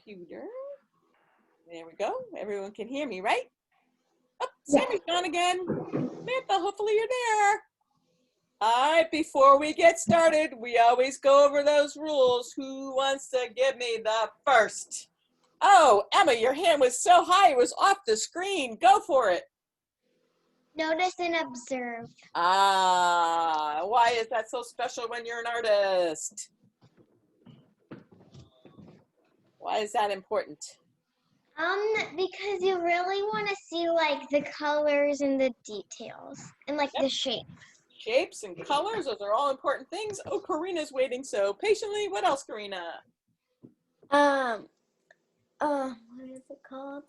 computer. There we go. Everyone can hear me, right? Oh, Yeah. Sammy's gone again. Samantha, hopefully you're there. All right, before we get started, we always go over those rules. Who wants to give me the first? Oh, Emma, your hand was so high it was off the screen. Go for it. Notice and observe. Ah, why is that so special when you're an artist? Why is that important? Because you really want to see like the colors and the details and like the shape. Shapes and colors, those are all important things. Oh, Karina's waiting so patiently. What else, Karina? What is it called?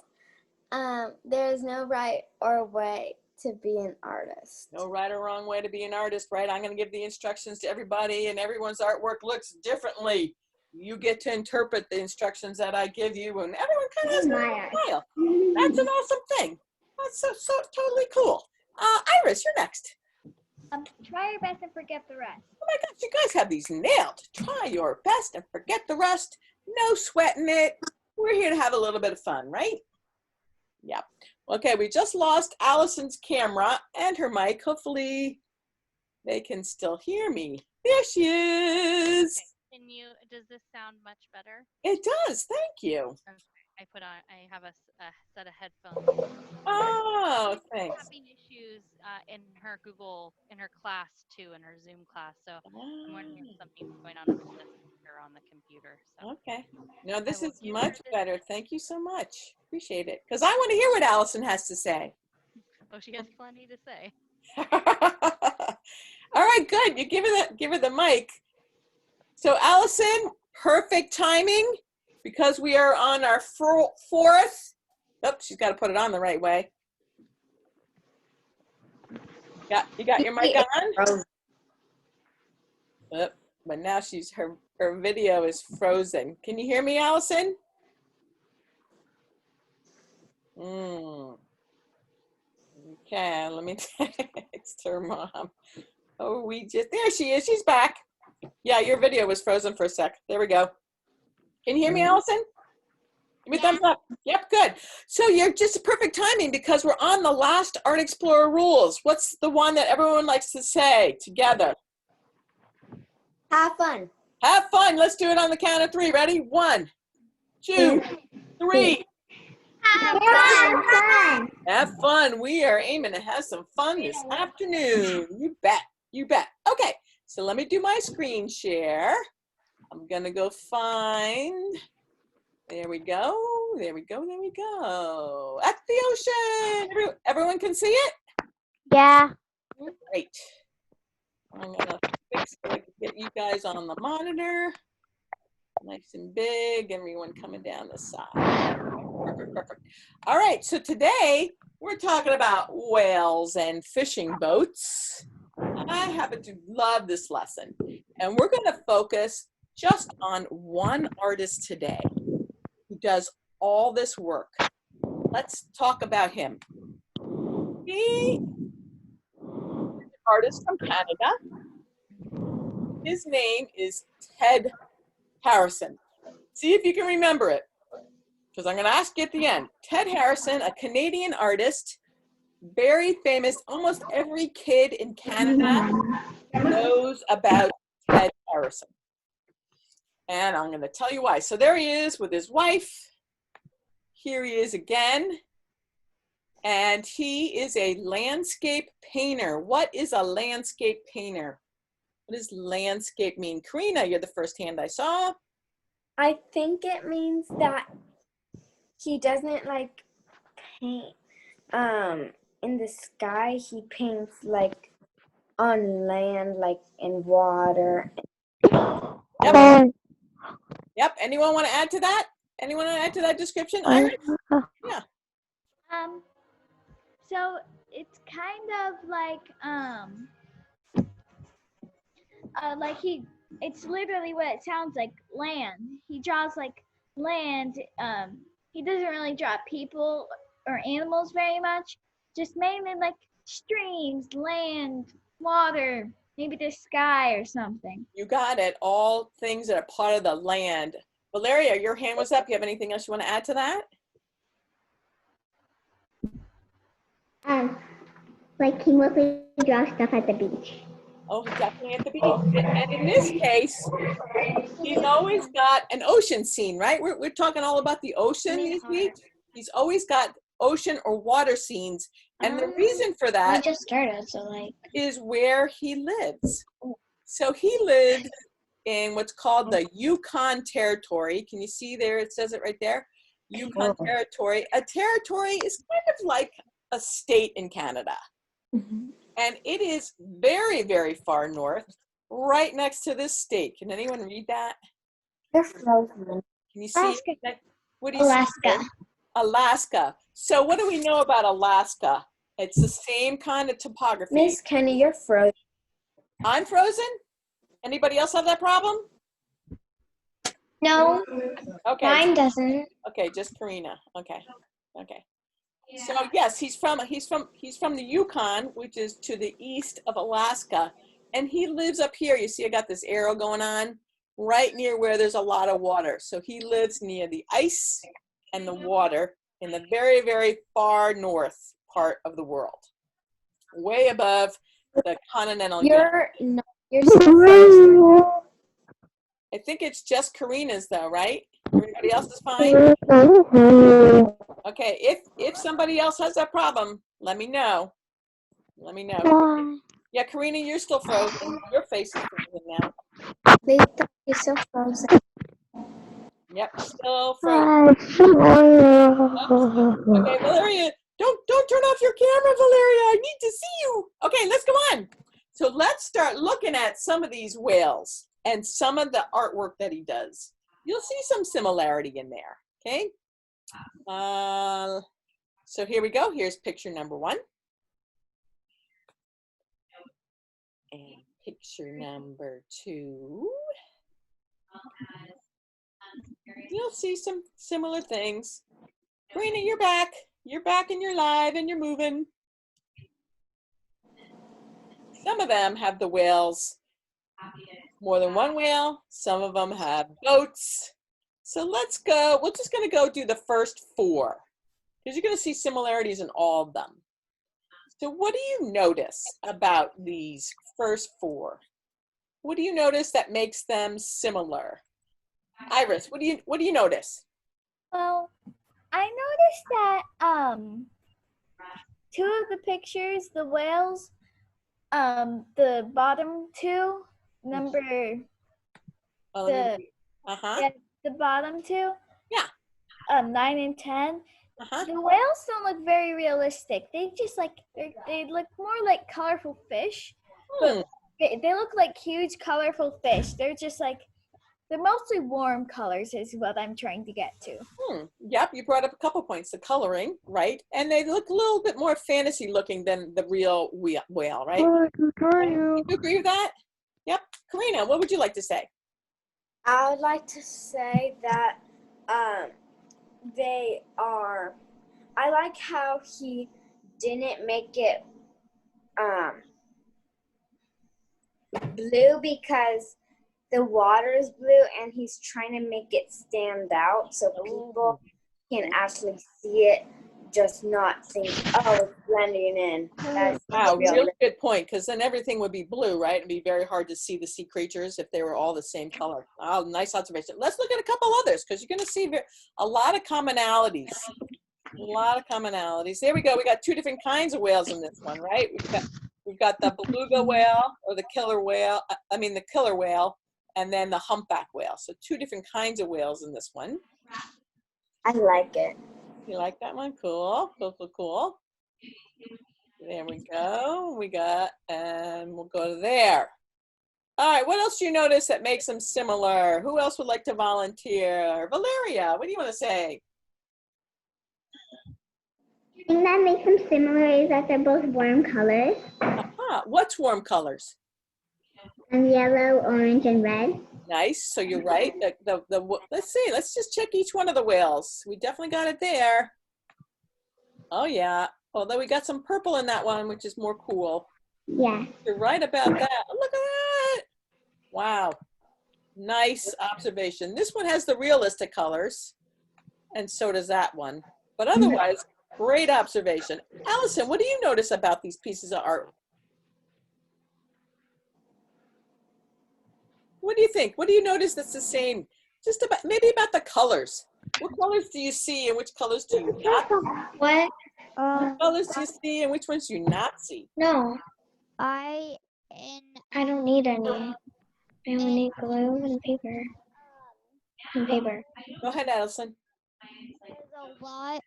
There's no right or way to be an artist. No right or wrong way to be an artist, right? I'm going to give the instructions to everybody, and everyone's artwork looks differently. You get to interpret the instructions that I give you, and everyone kind of has their own style. That's an awesome thing. That's so totally cool. Iris, you're next. Try your best and forget the rest. Oh my gosh, you guys have these nailed. Try your best and forget the rest. No sweating it. We're here to have a little bit of fun, right? Yep. Okay, we just lost Allison's camera and her mic. Hopefully they can still hear me. There she is. Okay. Does this sound much better? It does, thank you. Okay. I have a set of headphones. Oh, thanks. Having issues in her class too, in her Zoom class. So I'm wondering if something's going on on the computer. So. Okay. No, this is much better. Thank you so much. Appreciate it. Because I want to hear what Allison has to say. Oh, she has plenty to say. All right, good. You give her the mic. So Allison, perfect timing because we are on our fourth. Oh, she's got to put it on the right way. You got your mic on? Oh, but now her video is frozen. Can you hear me, Allison? Okay, let me text her mom. Oh, there she is. She's back. Yeah, your video was frozen for a sec. There we go. Can you hear me, Allison? Give me a thumbs up. Yep, good. So you're just perfect timing because we're on the last Art Explorer rules. What's the one that everyone likes to say together? Have fun. Have fun. Let's do it on the count of 3. Ready? 1, 2, 3. Have fun. Have fun. We are aiming to have some fun this afternoon. You bet. You bet. Okay, so let me do my screen share. I'm going to go find. There we go. There we go. There we go. At the ocean. Everyone can see it? Yeah. Great. I'm going to fix it so I can get you guys on the monitor. Nice and big. Everyone coming down the side. Perfect, perfect. All right. So today we're talking about whales and fishing boats. I happen to love this lesson. And we're going to focus just on one artist today who does all this work. Let's talk about him. He is an artist from Canada. His name is Ted Harrison. See if you can remember it, because I'm going to ask you at the end. Ted Harrison, a Canadian artist, very famous. Almost every kid in Canada knows about Ted Harrison. And I'm going to tell you why. So there he is with his wife. Here he is again. And he is a landscape painter. What is a landscape painter? What does landscape mean? Karina, you're the first hand I saw. I think it means that he doesn't like paint in the sky. He paints like on land, like in water. Yep. Yep. Anyone want to add to that? Anyone want to add to that description? Iris? Yeah. So it's kind of like it's literally what it sounds like, land. He draws like land. He doesn't really draw people or animals very much, just mainly like streams, land, water, maybe the sky or something. You got it. All things that are part of the land. Valeria, your hand was up. You have anything else you want to add to that? Like he mostly draws stuff at the beach. Oh, definitely at the beach. And in this case, he's always got an ocean scene, right? We're talking all about the ocean these weeks. He's always got ocean or water scenes. And the reason for We that just started, so like. is where he lives. So he lives in what's called the Yukon Territory. Can you see there? It says it right there. Yukon Territory. A territory is kind of like a state in Canada. And it is very, very far north, right next to this state. Can anyone read that? They're frozen. Can you see Alaska. that? What do you Alaska. see? Alaska. So what do we know about Alaska? It's the same kind of topography. Miss Kenny, you're frozen. I'm frozen? Anybody else have that problem? No, Okay. mine doesn't. Okay, just Karina. Okay. Okay. So yes, he's from the Yukon, which is to the east of Alaska, and he lives up here. You see, I got this arrow going on right near where there's a lot of water. So he lives near the ice and the water in the very, very far north part of the world, way above the continental. You're still frozen. I think it's just Karina's though, right? Everybody else is fine? Okay, if somebody else has that problem, let me know. Let me know. Yeah, Karina, you're still frozen. Your face is frozen now. They thought you're still frozen. Yep, still frozen. Okay, Valeria, don't turn off your camera, Valeria. I need to see you. Okay, let's go on. So let's start looking at some of these whales and some of the artwork that he does. You'll see some similarity in there, okay? So here we go. Here's picture number 1. And picture number 2. You'll see some similar things. Karina, you're back. You're back and you're live and you're moving. Some of them have the whales, more than one whale. Some of them have boats. So let's go. We're just going to go do the first 4 because you're going to see similarities in all of them. So what do you notice about these first 4? What do you notice that makes them similar? Iris, what do you notice? Well, I noticed that 2 of the pictures, the whales, the bottom 2, number Yeah, the bottom 2, Yeah. 9 and 10. The whales don't look very realistic. They just they look more like colorful fish, but they look like huge colorful fish. They're just like, they're mostly warm colors is what I'm trying to get to. Yep, you brought up a couple points. The coloring, right? And they look a little bit more fantasy looking than the real whale, right? Do you agree with that? Yep. Karina, what would you like to say? I would like to say that they are. I like how he didn't make it blue because the water is blue and he's trying to make it stand out so people can actually see it, just not think, oh, it's blending in. That's Wow, really good point, because then everything would be blue, right? It'd be very hard to see the sea creatures if they were all the same color. Oh, nice observation. Let's look at a couple others, because you're going to see a lot of commonalities. A lot of commonalities. There we go. We got 2 different kinds of whales in this one, right? We've got the beluga whale or the killer whale. The killer whale, and then the humpback whale. So 2 different kinds of whales in this one. I like it. You like that one? Cool. Cool. There we go. And we'll go to there. All right. What else do you notice that makes them similar? Who else would like to volunteer? Valeria, what do you want to say? The thing that makes them similar is that they're both warm colors. What's warm colors? Yellow, orange, and red. Nice. So you're right. Let's see. Let's just check each one of the whales. We definitely got it there. Oh yeah. Although we got some purple in that one, which is more cool. Yeah. You're right about that. Look at that. Wow. Nice observation. This one has the realistic colors, and so does that one. But otherwise, great observation. Allison, what do you notice about these pieces of art? What do you think? What do you notice that's the same? Just about, maybe about the colors. What colors do you see and which colors do you not see? What? What colors do you see and which ones do you not see? No, I I don't need any. I only need glue and paper. And paper. Go ahead, Allison. there's a lot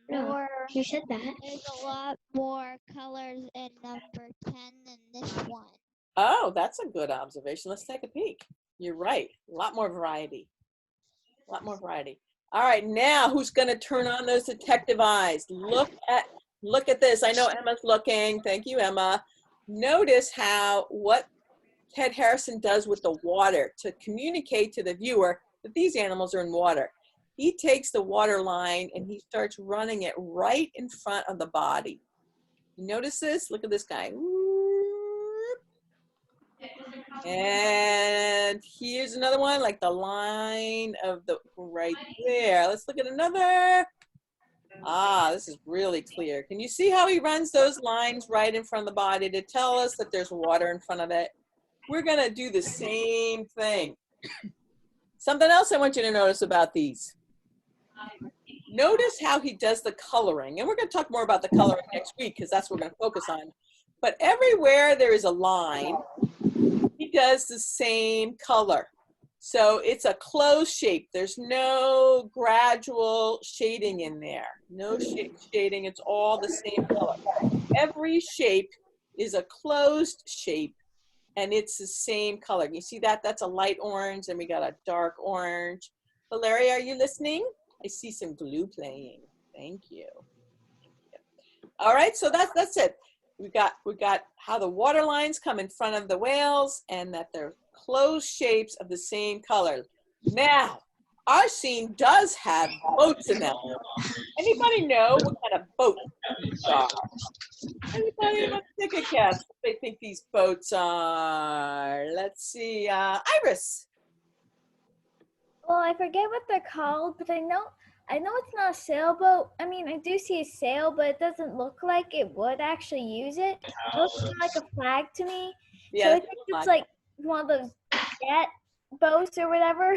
No. more. You said that. There's a lot more colors in number 10 than this one. Oh, that's a good observation. Let's take a peek. You're right. A lot more variety. A lot more variety. All right, now who's going to turn on those detective eyes? Look at this. I know Emma's looking. Thank you, Emma. Notice how what Ted Harrison does with the water to communicate to the viewer that these animals are in water. He takes the water line and he starts running it right in front of the body. You notice this? Look at this guy. And here's another one, like the line of the right there. Let's look at another. Ah, this is really clear. Can you see how he runs those lines right in front of the body to tell us that there's water in front of it? We're gonna do the same thing. Something else I want you to notice about these. Notice how he does the coloring. And we're gonna talk more about the coloring next week because that's what we're gonna focus on. But everywhere there is a line, he does the same color. So it's a closed shape. There's no gradual shading in there. No shading, it's all the same color. Every shape is a closed shape and it's the same color. You see that? That's a light orange and we got a dark orange. Valeria, are you listening? I see some glue playing. Thank you. All right, so that's it. We got how the water lines come in front of the whales and that they're closed shapes of the same color. Now, our scene does have boats in them. Anybody know what kind of boat these are? Anybody want to take a guess what they think these boats are? Let's see, Iris. Well, I forget what they're called, but I know it's not a sailboat. I mean, I do see a sail, but it doesn't look like it would actually use it. It looks more like a flag to me. Yeah, So I think it's like one of those jet boats or whatever.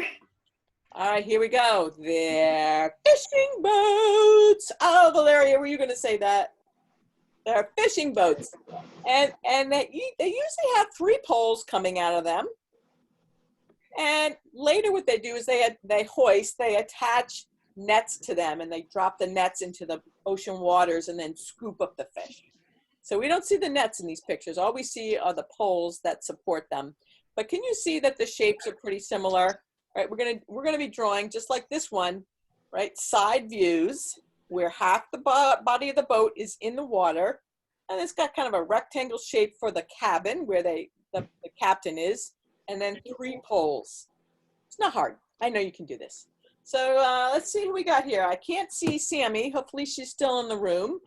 all right, here we go. They're fishing boats. Oh, Valeria, were you going to say that? They're fishing boats. And they usually have 3 poles coming out of them. And later what they do is they attach nets to them and they drop the nets into the ocean waters and then scoop up the fish. So we don't see the nets in these pictures. All we see are the poles that support them. But can you see that the shapes are pretty similar? Right, we're gonna be drawing just like this one, right? Side views where half the body of the boat is in the water, and it's got kind of a rectangle shape for the cabin where the captain is, and then 3 poles. It's not hard. I know you can do this. So let's see who we got here. I can't see Sammy. Hopefully she's still in the room.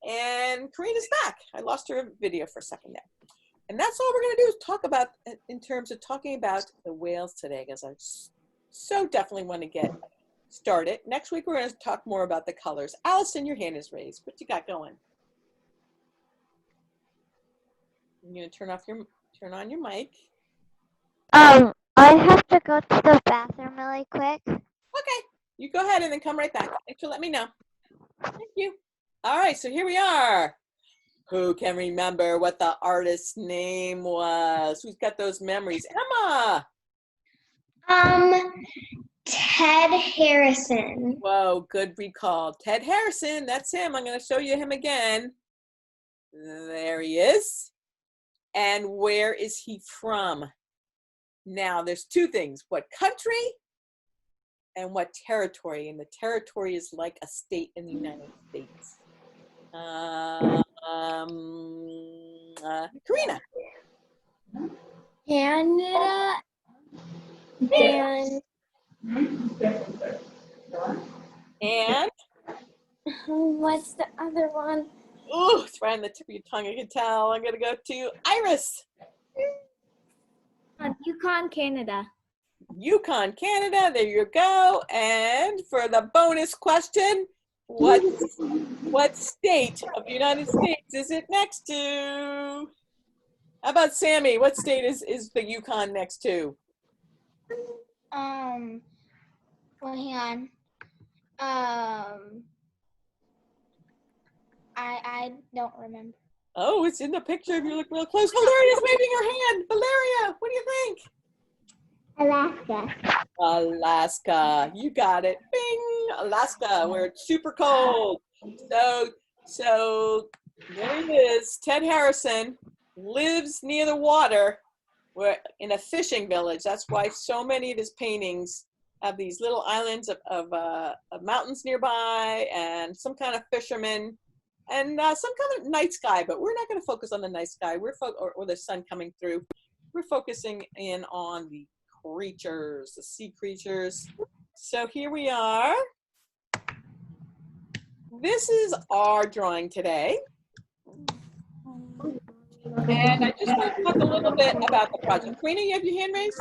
And Karina's back. I lost her video for a second there. And that's all we're going to do is talk about in terms of talking about the whales today, because I so definitely want to get started. Next week, we're going to talk more about the colors. Allison, your hand is raised. What you got going? I'm going to turn on your mic. I have to go to the bathroom really quick. Okay, you go ahead and then come right back. Thanks for letting me know. Thank you. All right, so here we are. Who can remember what the artist's name was? Who's got those memories? Emma. Ted Harrison. Whoa, good recall. Ted Harrison, that's him. I'm going to show you him again. There he is. And where is he from? Now, there's 2 things. What country and what territory? And the territory is like a state in the United States. Karina. Canada. And What's the other one? ooh, it's right on the tip of your tongue. I can tell. I'm gonna go to Iris. Yukon, Canada. Yukon, Canada. There you go. And for the bonus question, what state of the United States is it next to? How about Sammy? What state is the Yukon next to? Well, hang on. I don't remember. Oh, it's in the picture if you look real close. Valeria's waving her hand. Valeria, what do you think? Alaska. Alaska. You got it. Bing! Alaska, where it's super cold. So there it is. Ted Harrison lives near the water, where in a fishing village. That's why so many of his paintings have these little islands of mountains nearby and some kind of fisherman and some kind of night sky. But we're not going to focus on the night sky. Or the sun coming through. We're focusing in on the creatures, the sea creatures. So here we are. This is our drawing today. And I just want to talk a little bit about the project. Karina, you have your hand raised?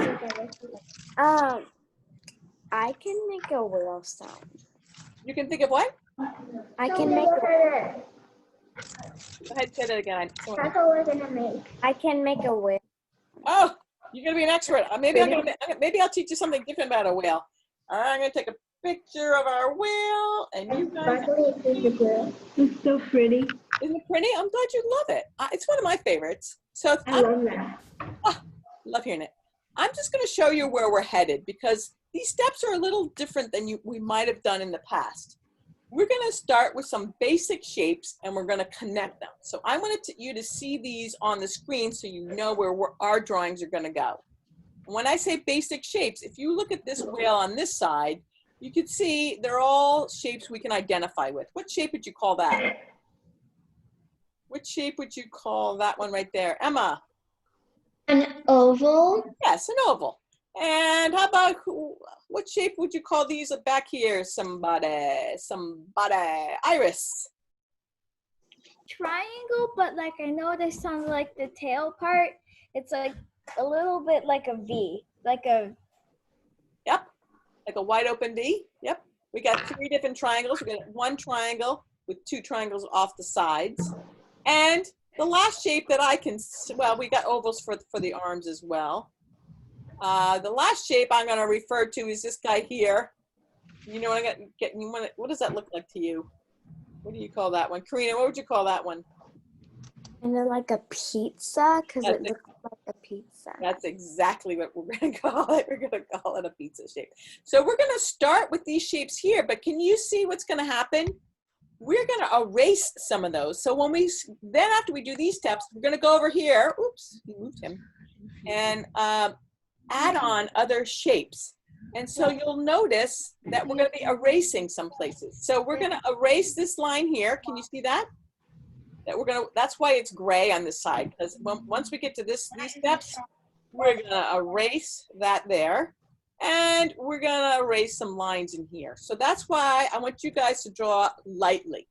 I can make a whale sound. You can think of what? I can make Go ahead, say that again. I can make a whale. Oh, you're gonna be an expert. Maybe I'll teach you something different about a whale. All right, I'm gonna take a picture of our whale, and you guys. It's so pretty. Isn't it pretty? I'm glad you love it. It's one of my favorites. So I love that. Love hearing it. I'm just going to show you where we're headed because these steps are a little different than we might have done in the past. We're going to start with some basic shapes and we're going to connect them. So I wanted you to see these on the screen so you know where our drawings are going to go. When I say basic shapes, if you look at this whale on this side, you can see they're all shapes we can identify with. What shape would you call that? What shape would you call that one right there? Emma? An oval. Yes, an oval. And how about, what shape would you call these back here? Somebody. Iris? Triangle, but like I noticed on like the tail part, it's like a little bit like a V, like a. Yep, like a wide open V. Yep. We got 3 different triangles. We got 1 triangle with 2 triangles off the sides. And the last shape that I can, well, we got ovals for the arms as well. The last shape I'm going to refer to is this guy here. You know what what does that look like to you? What do you call that one? Karina, what would you call that one? And then like a pizza, because it looks like a pizza. That's exactly what we're going to call it. We're going to call it a pizza shape. So we're going to start with these shapes here, but can you see what's going to happen? We're going to erase some of those. So then after we do these steps, we're going to go over here. Oops, he moved him. And add on other shapes. And so you'll notice that we're going to be erasing some places. So we're going to erase this line here. Can you see that? That's why it's gray on this side, because once we get to these steps, we're going to erase that there. And we're going to erase some lines in here. So that's why I want you guys to draw lightly.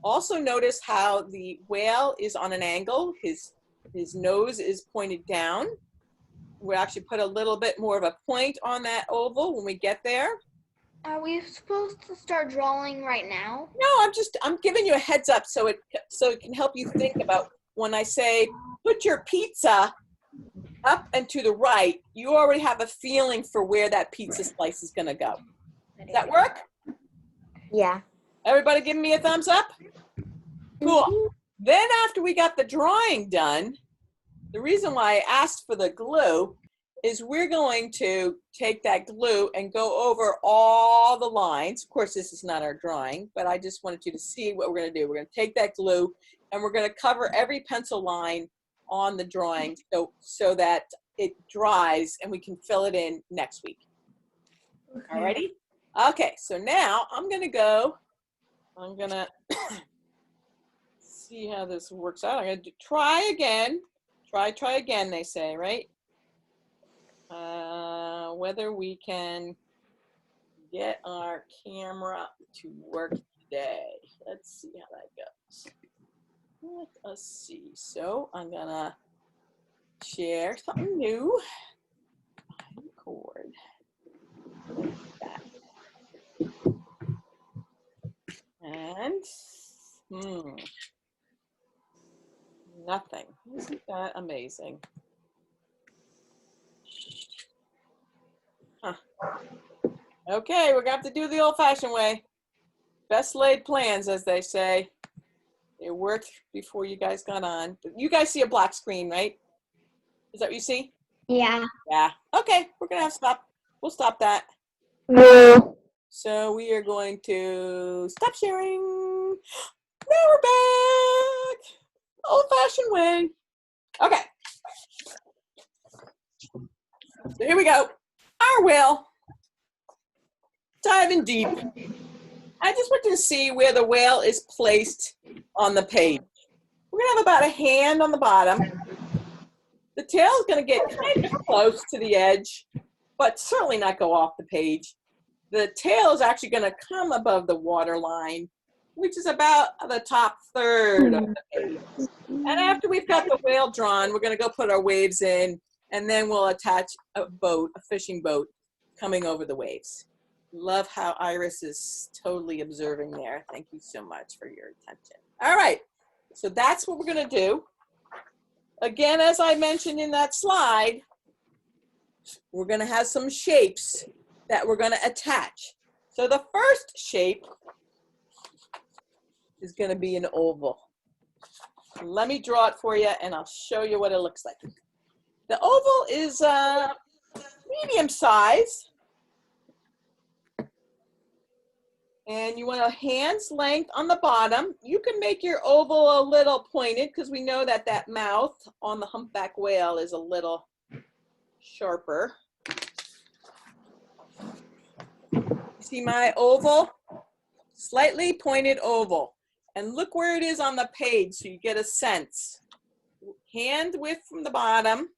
Also notice how the whale is on an angle. His nose is pointed down. We'll actually put a little bit more of a point on that oval when we get there. Are we supposed to start drawing right now? No, I'm giving you a heads up so it can help you think about when I say put your pizza up and to the right, you already have a feeling for where that pizza slice is going to go. Does that work? Yeah. Everybody give me a thumbs up? Cool. Then after we got the drawing done, the reason why I asked for the glue is we're going to take that glue and go over all the lines. Of course, this is not our drawing, but I just wanted you to see what we're going to do. We're going to take that glue and we're going to cover every pencil line on the drawing so that it dries and we can fill it in next week. All righty? Okay, so now I'm going to see how this works out. I'm going to try again. Try again, they say, right? Whether we can get our camera to work today. Let's see how that goes. Let us see. So I'm gonna share something new. Record. Nothing. Isn't that amazing? Huh. Okay, we're gonna have to do the old-fashioned way. Best laid plans, as they say. It worked before you guys got on. You guys see a black screen, right? Is that what you see? Yeah. Yeah. Okay, we're gonna have to stop. We'll stop that. No. So we are going to stop sharing. Now we're back. Old-fashioned way. Okay. So here we go. Our whale. Diving deep. I just want you to see where the whale is placed on the page. We're gonna have about a hand on the bottom. The tail is gonna get kind of close to the edge, but certainly not go off the page. The tail is actually gonna come above the water line, which is about the top third of the page. And after we've got the whale drawn, we're gonna go put our waves in, and then we'll attach a boat, a fishing boat, coming over the waves. Love how Iris is totally observing there. Thank you so much for your attention. All right, so that's what we're gonna do. Again, as I mentioned in that slide, we're gonna have some shapes that we're gonna attach. So the first shape is gonna be an oval. Let me draw it for you and I'll show you what it looks like. The oval is medium size. And you want a hand's length on the bottom. You can make your oval a little pointed because we know that that mouth on the humpback whale is a little sharper. You see my oval? Slightly pointed oval. And look where it is on the page so you get a sense. Hand width from the bottom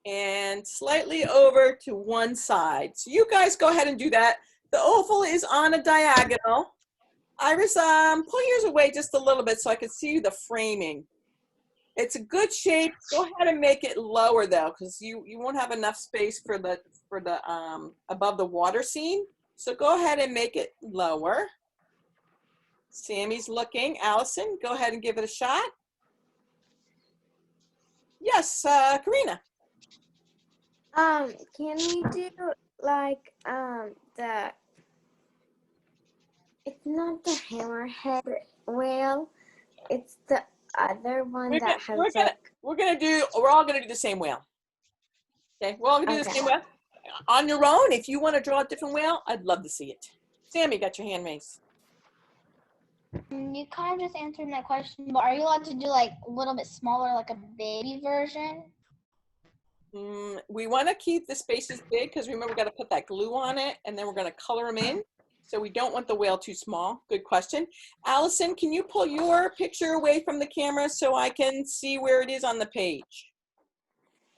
and slightly over to one side. So you guys go ahead and do that. The oval is on a diagonal. Iris, pull yours away just a little bit so I can see the framing. It's a good shape. Go ahead and make it lower though, because you won't have enough space for the above the water scene. So go ahead and make it lower. Sammy's looking. Allison, go ahead and give it a shot. Yes, Karina. Can we do like it's not the hammerhead whale, it's the other one that has we're all gonna do the same whale. Okay, we're all gonna do the same whale. On your own, if you want to draw a different whale, I'd love to see it. Sammy, got your hand raised. You kind of just answered my question, but are you allowed to do like a little bit smaller, like a baby version? We want to keep the spaces big because remember we got to put that glue on it and then we're going to color them in. So we don't want the whale too small. Good question. Allison, can you pull your picture away from the camera so I can see where it is on the page?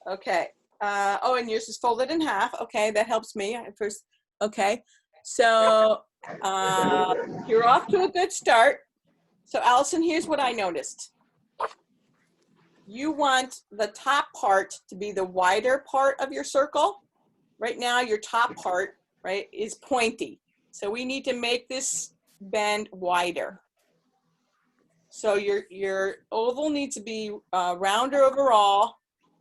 Okay. Oh, and yours is folded in half. Okay, that helps me at first. Okay, so you're off to a good start. So Allison, here's what I noticed. You want the top part to be the wider part of your circle. Right now, your top part, right, is pointy. So we need to make this bend wider. So your oval needs to be rounder overall,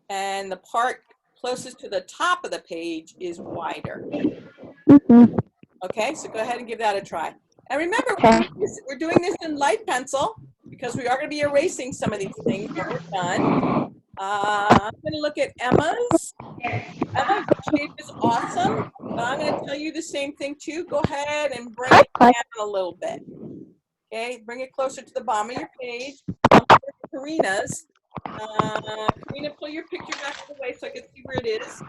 and the part closest to the top of the page is wider. Okay, so go ahead and give that a try. And remember, we're doing this in light pencil because we are going to be erasing some of these things when we're done. I'm going to look at Emma's. Emma, your shape is awesome, but I'm going to tell you the same thing too. Go ahead and bring it down a little bit. Okay, bring it closer to the bottom of your page. Karina's. Karina, pull your picture back away so I can see where it is.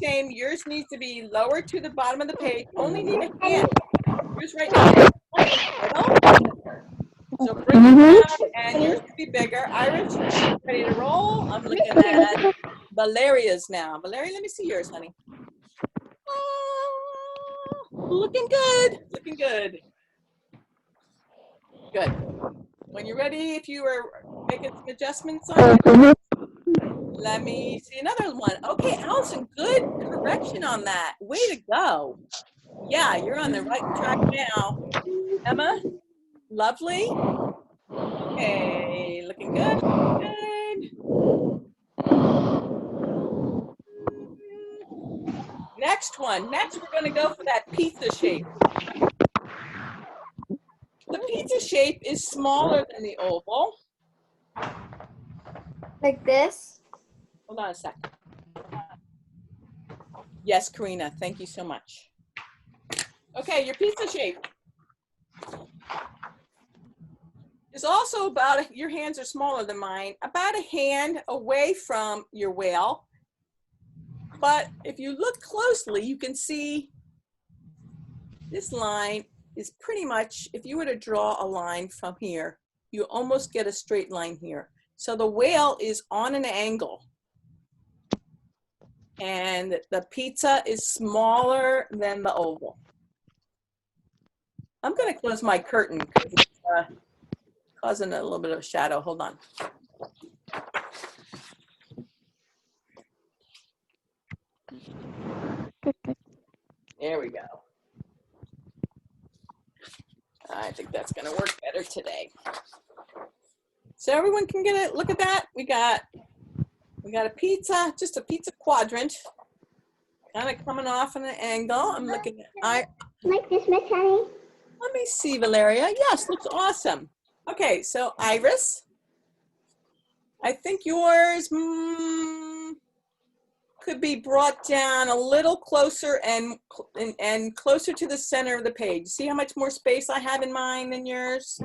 Same, yours needs to be lower to the bottom of the page. Only need a hand. Yours right now. So bring it down and yours to be bigger. Iris, ready to roll? I'm looking at Valeria's now. Valeria, let me see yours, honey. Oh, looking good. Looking good. Good. When you're ready, if you are making some adjustments on it, let me see another one. Okay, Allison, good correction on that. Way to go. Yeah, you're on the right track now. Emma, Lovely. Okay, looking good, good. Next one. Next, we're going to go for that pizza shape. The pizza shape is smaller than the oval. Like this? Hold on a second. Yes, Karina, thank you so much. Okay, your pizza shape is also about, your hands are smaller than mine, about a hand away from your whale. But if you look closely, you can see this line is pretty much, if you were to draw a line from here, you almost get a straight line here. So the whale is on an angle. And the pizza is smaller than the oval. I'm going to close my curtain because it's causing a little bit of a shadow. Hold on. There we go. I think that's going to work better today. So everyone can get a look at that. We got a pizza, just a pizza quadrant, kind of coming off an angle. I'm looking at, Like this, Miss Honey? let me see, Valeria. Yes, looks awesome. Okay, so Iris, I think yours could be brought down a little closer and closer to the center of the page. See how much more space I have in mine than yours?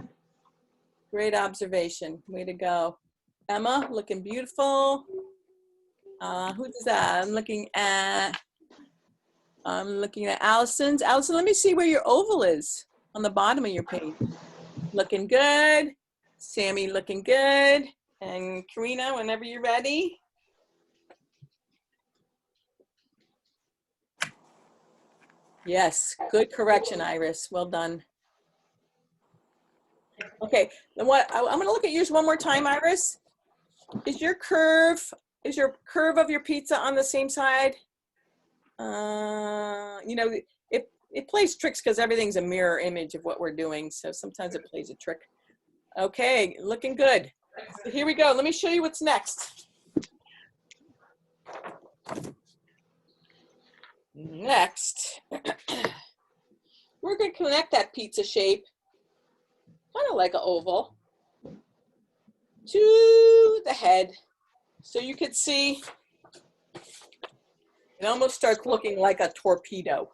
Great observation. Way to go. Emma, looking beautiful. Who's that? I'm looking at Allison's. Allison, let me see where your oval is on the bottom of your page. Looking good. Sammy, looking good. And Karina, whenever you're ready. Yes, good correction, Iris. Well done. Okay, then what? I'm going to look at yours one more time, Iris. Is your curve of your pizza on the same side? You know, it plays tricks because everything's a mirror image of what we're doing. So sometimes it plays a trick. Okay, looking good. So here we go. Let me show you what's next. Next, we're going to connect that pizza shape, kind of like an oval, to the head. So you could see it almost starts looking like a torpedo.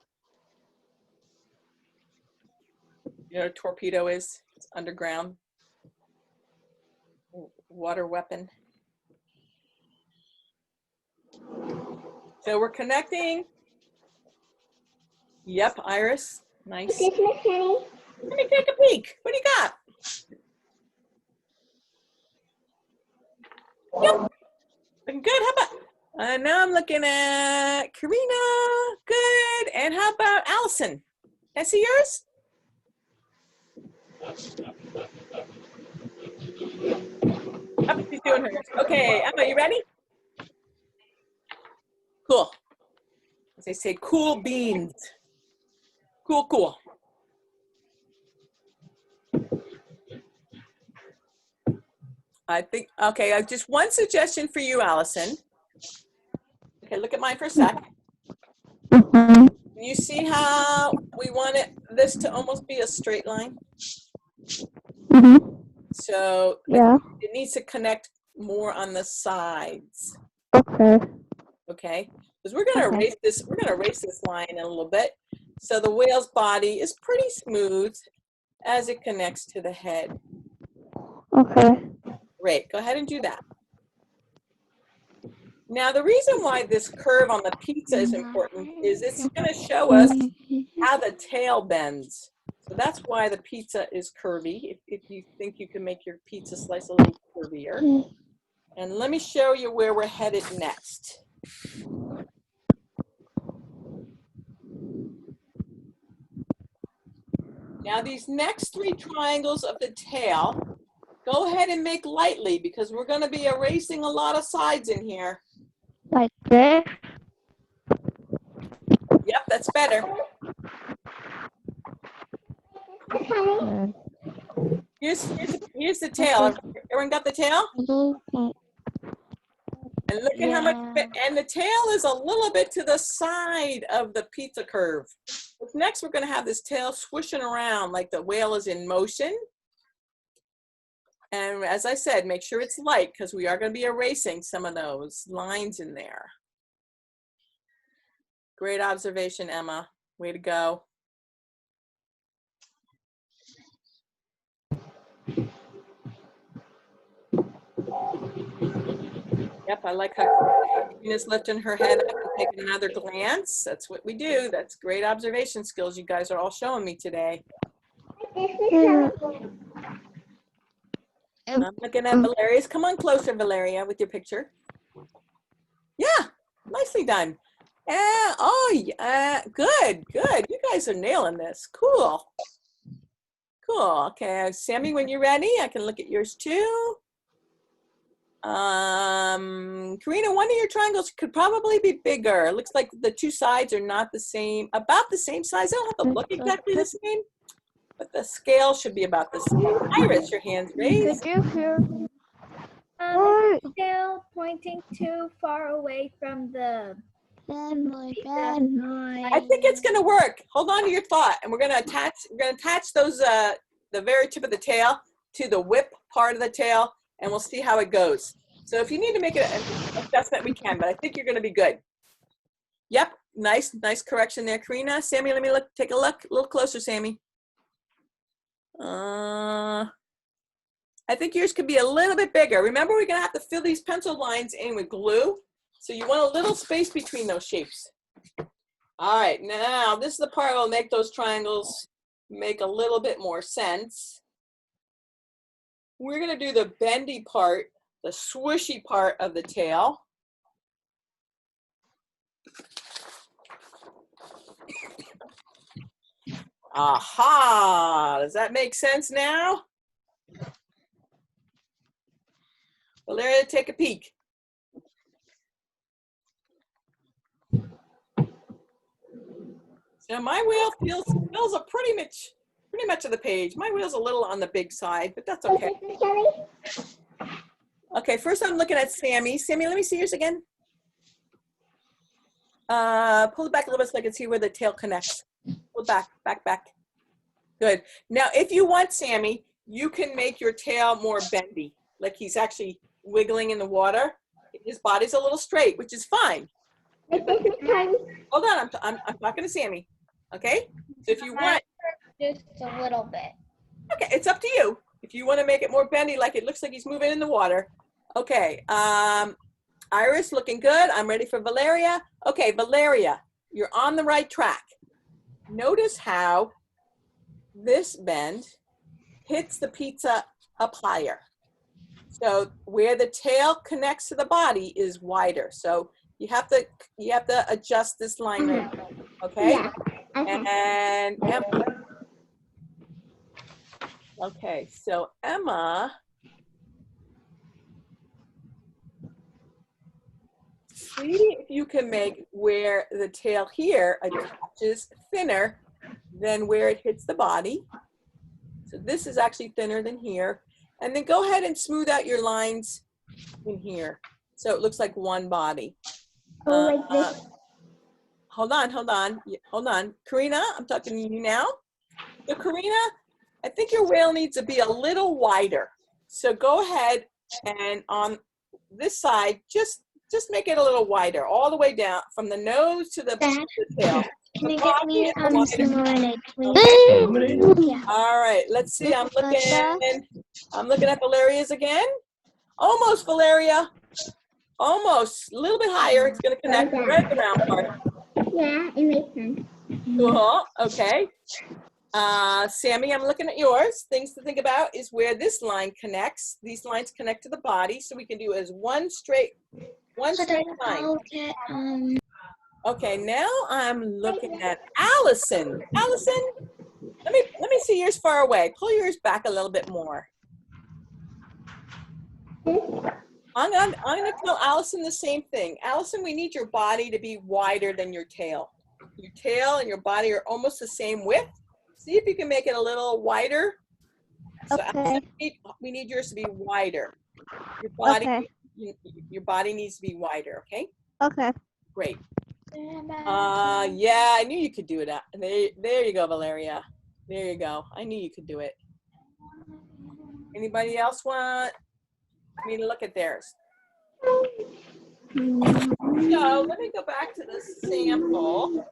You know what a torpedo is? It's underground water weapon. So we're connecting. Yep, Iris. Nice. This, Miss Honey? Let me take a peek. What do you got? Yep. Looking good. How about? Now I'm looking at Karina. Good. And how about Allison? Can I see yours? Oh, she's doing hers. Okay, Emma, you ready? Cool. As they say, cool beans. Cool, cool. I think, okay, I have just one suggestion for you, Allison. Okay, look at mine for a sec. You see how we want this to almost be a straight line? So Yeah. it needs to connect more on the sides. Okay. Okay, because we're gonna erase this. We're gonna erase this line in a little bit. So the whale's body is pretty smooth as it connects to the head. Okay. Great. Go ahead and do that. Now the reason why this curve on the pizza is important is it's going to show us how the tail bends. So that's why the pizza is curvy. If you think you can make your pizza slice a little curvier. And let me show you where we're headed next. Now these next three triangles of the tail, go ahead and make lightly because we're going to be erasing a lot of sides in here. Like this? Yep, that's better. Miss Honey? Here's the tail. Everyone got the tail? And look at how much, and the tail is a little bit to the side of the pizza curve. Next, we're going to have this tail swishing around like the whale is in motion. And as I said, make sure it's light because we are going to be erasing some of those lines in there. Great observation, Emma. Way to go. Yep, I like how Karina's lifting her head up and taking another glance. That's what we do. That's great observation skills you guys are all showing me today. I'm looking at Valeria's. Come on closer, Valeria, with your picture. Yeah, nicely done. Good. You guys are nailing this. Cool. Okay, Sammy, when you're ready, I can look at yours too. Karina, one of your triangles could probably be bigger. It looks like the two sides are not the same, about the same size. They don't have to look exactly the same, but the scale should be about the same. Iris, your hand's raised. The tail pointing too far away from the I think it's gonna work. Hold on to your thought, and we're gonna attach those the very tip of the tail to the whip part of the tail, and we'll see how it goes. So if you need to make an adjustment, we can, but I think you're gonna be good. Yep, nice correction there, Karina. Sammy, let me take a look, a little closer, Sammy. I think yours could be a little bit bigger. Remember, we're gonna have to fill these pencil lines in with glue. So you want a little space between those shapes. All right, now this is the part that'll make those triangles make a little bit more sense. We're gonna do the bendy part, the swishy part of the tail. Aha, does that make sense now? Valeria, take a peek. So my wheel fills a pretty much of the page. My wheel's a little on the big side, but that's okay. Okay, first I'm looking at Sammy. Sammy, let me see yours again. Pull it back a little bit so I can see where the tail connects. Pull it back. Good. Now, if you want, Sammy, you can make your tail more bendy, like he's actually wiggling in the water. His body's a little straight, which is fine. Hold on, I'm talking to Sammy. Okay, so if you want, Just a little bit. okay, it's up to you. If you want to make it more bendy, like it looks like he's moving in the water. Okay, Iris, looking good. I'm ready for Valeria. Okay, Valeria, you're on the right track. Notice how this bend hits the pizza up higher. So where the tail connects to the body is wider. So you have to adjust this line right now, okay? Yeah. And Emma. Okay, so Emma, see if you can make where the tail here attaches thinner than where it hits the body. So this is actually thinner than here. And then go ahead and smooth out your lines in here. So it looks like one body. Like this. Hold on. Karina, I'm talking to you now. So Karina, I think your whale needs to be a little wider. So go ahead and on this side, just make it a little wider, all the way down from the nose to the tail. Can you get me some lemonade, please? Okay. Yeah. All right, let's see. I'm looking at Valeria's again. Almost, Valeria. Almost. A little bit higher. It's going to connect right at the round part. Yeah, it makes sense. Cool. Okay. Sammy, I'm looking at yours. Things to think about is where this line connects. These lines connect to the body, so we can do as one straight line. Okay, now I'm looking at Allison. Allison, let me see yours far away. Pull yours back a little bit more. I'm gonna tell Allison the same thing. Allison, we need your body to be wider than your tail. Your tail and your body are almost the same width. See if you can make it a little wider. So Okay. Allison, we need yours to be wider. Your body, Okay. your body needs to be wider, okay? Okay. Great. Yeah, I knew you could do it. There you go, Valeria. There you go. I knew you could do it. Anybody else want me to look at theirs? So let me go back to the sample.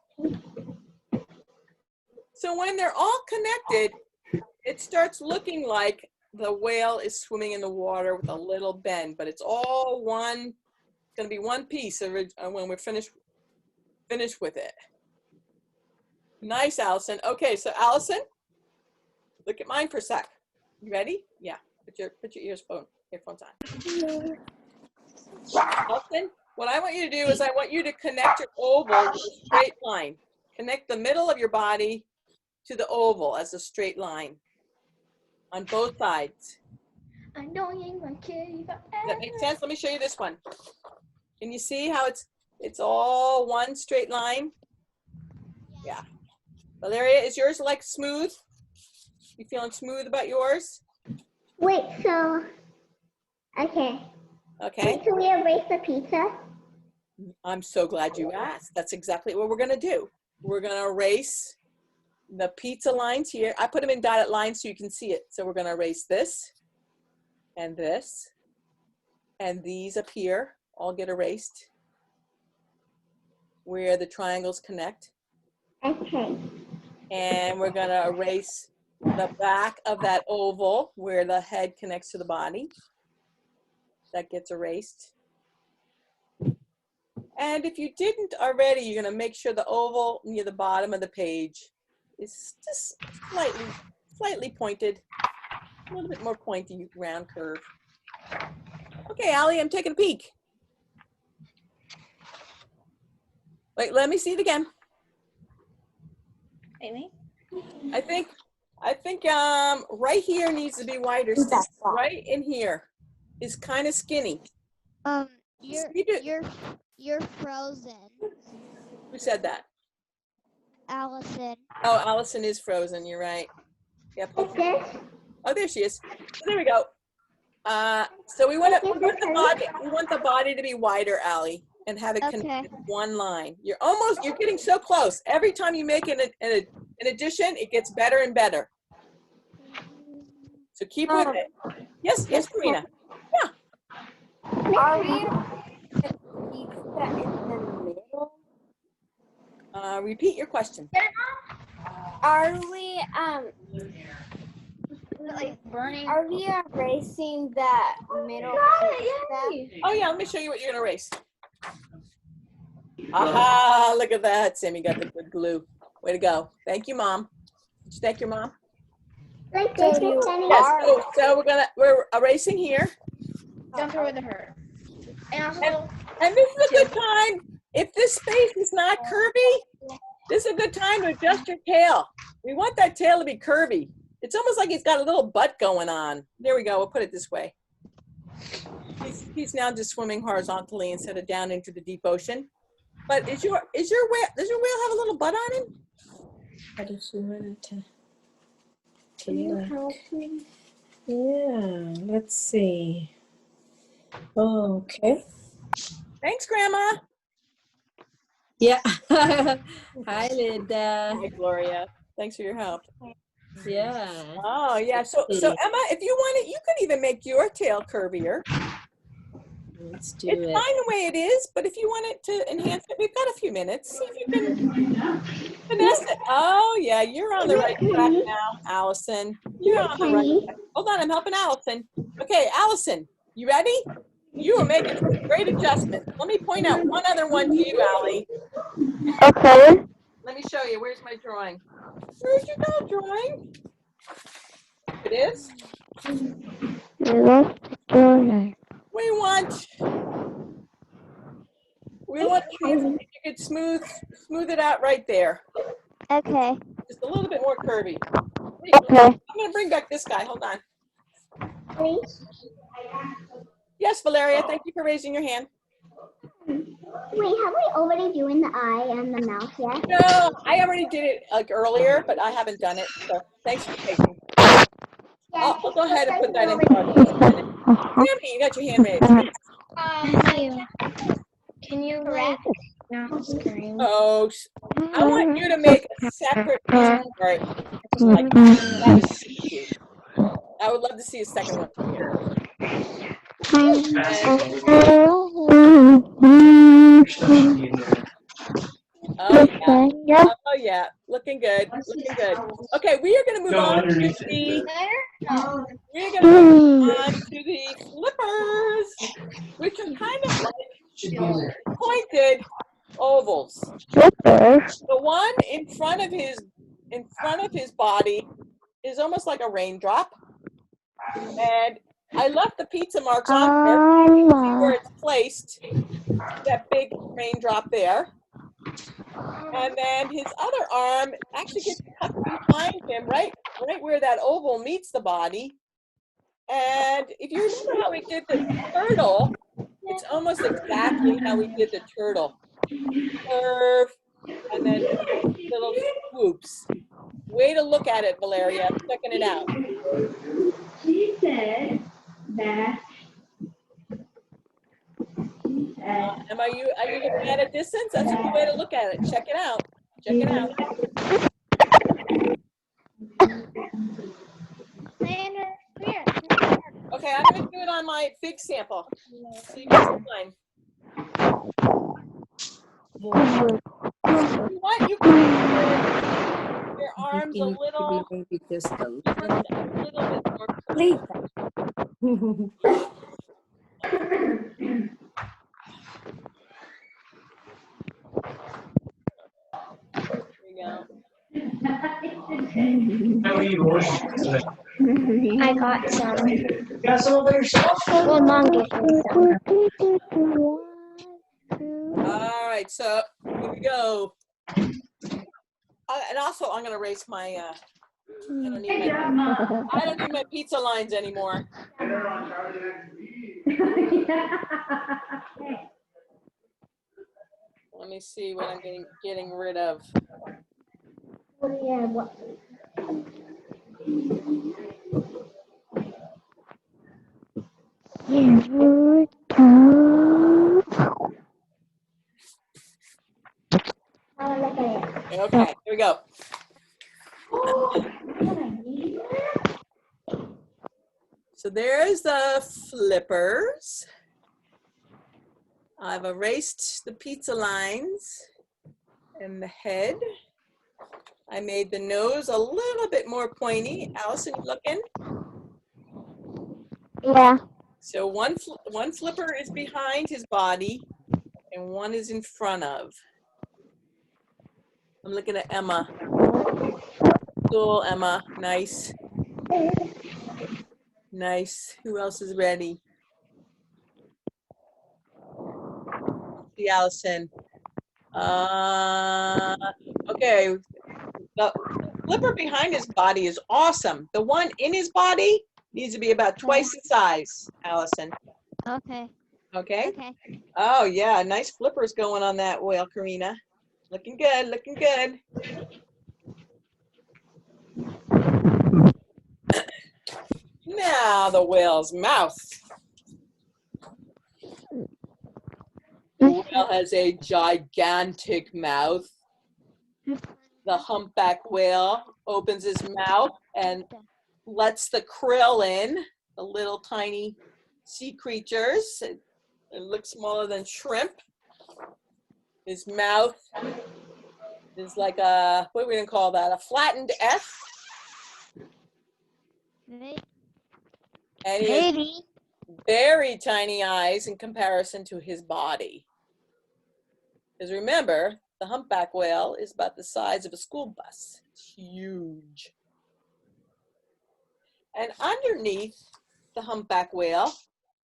So when they're all connected, it starts looking like the whale is swimming in the water with a little bend, but it's all one, it's gonna be one piece when we're finished with it. Nice, Allison. Okay, so Allison, look at mine for a sec. You ready? Yeah, put your earphones on. Allison, what I want you to do is I want you to connect your oval with a straight line. Connect the middle of your body to the oval as a straight line on both sides. I know you ain't gonna kill you Does that make sense? Let me show you this one. Can you see how it's all one straight line? Yeah. Valeria, is yours like smooth? You feeling smooth about yours? Wait, so, okay. Okay. Wait, so we erase the pizza? I'm so glad you asked. That's exactly what we're gonna do. We're gonna erase the pizza lines here. I put them in dotted lines so you can see it. So we're gonna erase this and this and these up here all get erased where the triangles connect. Okay. And we're gonna erase the back of that oval where the head connects to the body. That gets erased. And if you didn't already, you're gonna make sure the oval near the bottom of the page is just slightly pointed, a little bit more pointy, round curve. Okay, Allie, I'm taking a peek. Wait, let me see it again. Amy? I think right here needs to be wider. Right in here is kind of skinny. You're frozen, Who said that? Allison. Oh, Allison is frozen. You're right. Yep. What's this? Oh, there she is. So there we go. So we want the body to be wider, Allie, and have it connect with one line. You're getting so close. Every time you make an addition, it gets better and better. So keep with it. Yes, Karina. Are we the pizza in the middle? Repeat your question. Are we Like burning? Are we erasing that middle pizza? Oh yeah, let me show you what you're gonna erase. Aha, look at that. Sammy got the good glue. Way to go. Thank you, Mom. Did you thank your mom? Like this is Jenny. Yes, so we're erasing here. Don't throw it to her. And also, And this is a good time. If this space is not curvy, this is a good time to adjust your tail. We want that tail to be curvy. It's almost like he's got a little butt going on. There we go. We'll put it this way. He's now just swimming horizontally instead of down into the deep ocean. But does your whale have a little butt on him? How does she want it to Can you look? help me? Yeah, let's see. Okay. Thanks, Grandma. Yeah. Hi, Linda. Hi, Gloria. Thanks for your help. Yeah. Oh, yeah. So Emma, if you want it, you could even make your tail curvier. Let's do It's it. fine the way it is, but if you want it to enhance it, we've got a few minutes. See if you can finesse it. Oh, yeah, you're on the right track now, Allison. You're on the right track. Hold on, I'm helping Allison. Okay, Allison, you ready? You are making some great adjustments. Let me point out one other one to you, Allie. Okay. Let me show you. Where's my drawing? Where'd you go, drawing? It is. We want you could smooth it out right there. Okay. Just a little bit more curvy. Okay. I'm gonna bring back this guy. Hold on. Please. Yes, Valeria. Thank you for raising your hand. Wait, have we already doing the eye and the mouth yet? No, I already did it like earlier, but I haven't done it. So thanks for taking. I'll go ahead and put that in charge just a minute. Tammy, you got your hand raised. Matthew, can you like not scream? Oh, I want you to make a separate piece of art like that. That is super cute. I would love to see a second one from here. Oh yeah. Oh yeah. Looking good. Looking good. Okay, we are gonna move on to the flippers, which are kind of like pointed ovals. The one in front of his body is almost like a raindrop. And I left the pizza marks on there. You can see where it's placed, that big raindrop there. And then his other arm actually gets tucked behind him, right where that oval meets the body. And if you remember how we did the turtle, it's almost exactly how we did the turtle. Curve, and then little swoops. Way to look at it, Valeria. I'm checking it out. She said that. Are you looking at a distance? That's a good way to look at it. Check it out. Check it out. Okay, I'm going to do it on my big sample so you can see mine. You want you can your arms a little just a bit more. little. There I got some. You got some over yourself? Well, Mom gave me some. All right, so here we go. And also, I'm going to erase my. I don't need my pizza lines anymore. Let me see what I'm getting rid of. Okay, here we go. So there's the flippers. I've erased the pizza lines and the head. I made the nose a little bit more pointy. Allison, you looking? Yeah. So one flipper is behind his body and one is in front of. I'm looking at Emma. Cool, Emma. Nice. Nice. Who else is ready? See, Allison. Okay. The flipper behind his body is awesome. The one in his body needs to be about twice the size, Allison. Okay. Okay? Okay. Oh, yeah. Nice flippers going on that whale, Karina. Looking good. Looking good. Now the whale's mouth. The whale has a gigantic mouth. The humpback whale opens his mouth and lets the krill in, the little tiny sea creatures. It looks smaller than shrimp. His mouth is like a, what are we gonna call that? A flattened F. And he has very tiny eyes in comparison to his body. Because remember, the humpback whale is about the size of a school bus. It's huge. And underneath the humpback whale,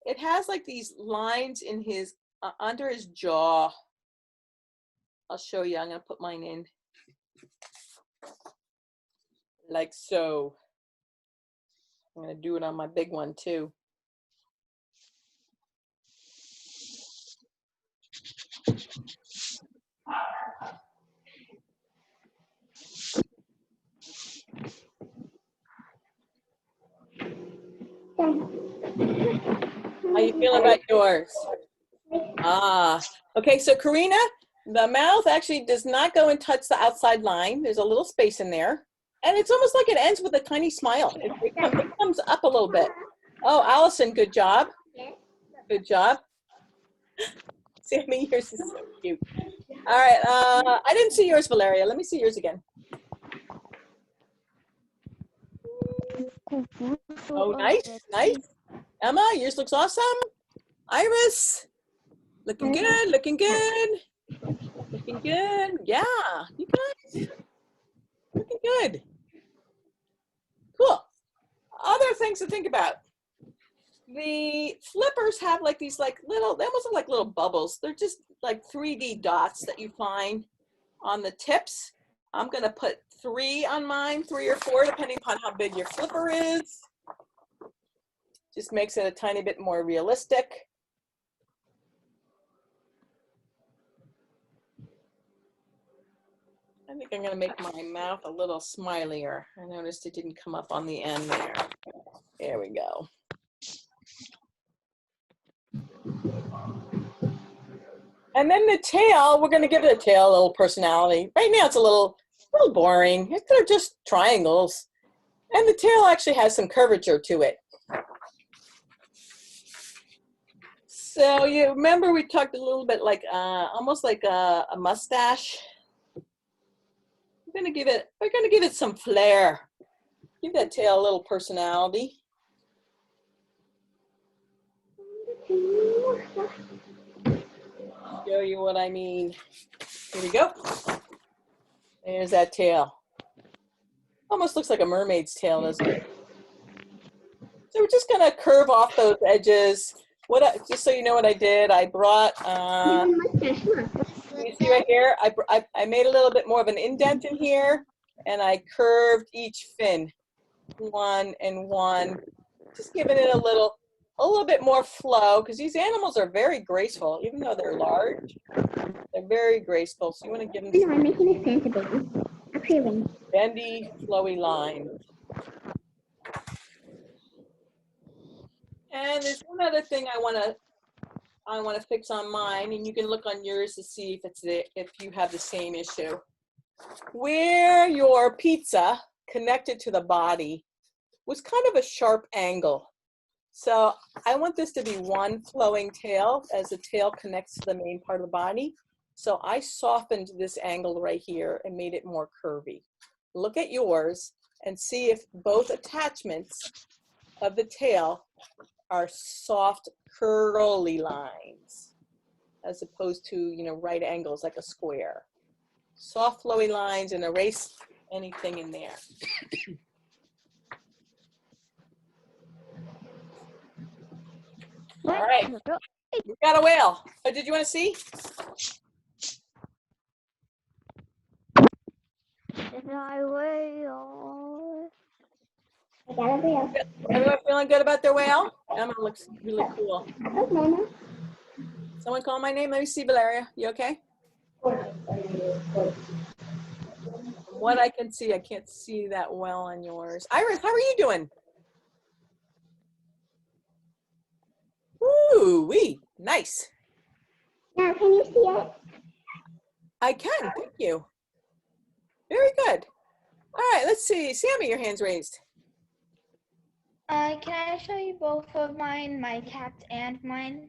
it has like these lines in his, under his jaw. I'll show you, I'm gonna put mine in. Like so. I'm gonna do it on my big one too. How you feeling about yours? Ah, okay, so Karina, the mouth actually does not go and touch the outside line. There's a little space in there. And it's almost like it ends with a tiny smile. It comes up a little bit. Oh, Allison, good job. Good job. Sammy, yours is so cute. All right, I didn't see yours, Valeria. Let me see yours again. Oh, nice, nice. Emma, yours looks awesome. Iris, looking good, looking good. Looking good. Yeah, you guys, looking good. Cool. Other things to think about. The flippers have like these like little, they almost look like little bubbles. They're just like 3D dots that you find on the tips. I'm gonna put 3 on mine, 3 or 4, depending upon how big your flipper is. Just makes it a tiny bit more realistic. I think I'm gonna make my mouth a little smilier. I noticed it didn't come up on the end there. There we go. And then the tail, we're gonna give the tail a little personality. Right now it's a little boring. They're just triangles. And the tail actually has some curvature to it. So you remember we talked a little bit like, almost like a mustache. We're gonna give it some flair. Give that tail a little personality. Show you what I mean. Here we go. There's that tail. Almost looks like a mermaid's tail, doesn't it? So we're just gonna curve off those edges. Just so you know what I did, I brought, you see right here, I made a little bit more of an indent in here, and I curved each fin, 1 and 1, just giving it a little bit more flow, because these animals are very graceful, even though they're large. They're very graceful, so you want to give them I'm making a Santa baby. Appearing. bendy, flowy lines. And there's one other thing I want to fix on mine, and you can look on yours to see if you have the same issue. Where your pizza connected to the body was kind of a sharp angle. So I want this to be one flowing tail as the tail connects to the main part of the body. So I softened this angle right here and made it more curvy. Look at yours and see if both attachments of the tail are soft, curly lines, as opposed to, you know, right angles like a square. Soft, flowy lines, and erase anything in there. All right, we got a whale. Oh, did you want to see? I will. Everyone feeling good about their whale? Emma looks really cool. Someone call my name. Let me see, Valeria. You okay? From what I can see, I can't see that well on yours. Iris, how are you doing? Woo-wee, nice. Now, can you see it? I can, thank you. Very good. All right, let's see. Sammy, your hand's raised. Can I show you both of mine, my cat and mine?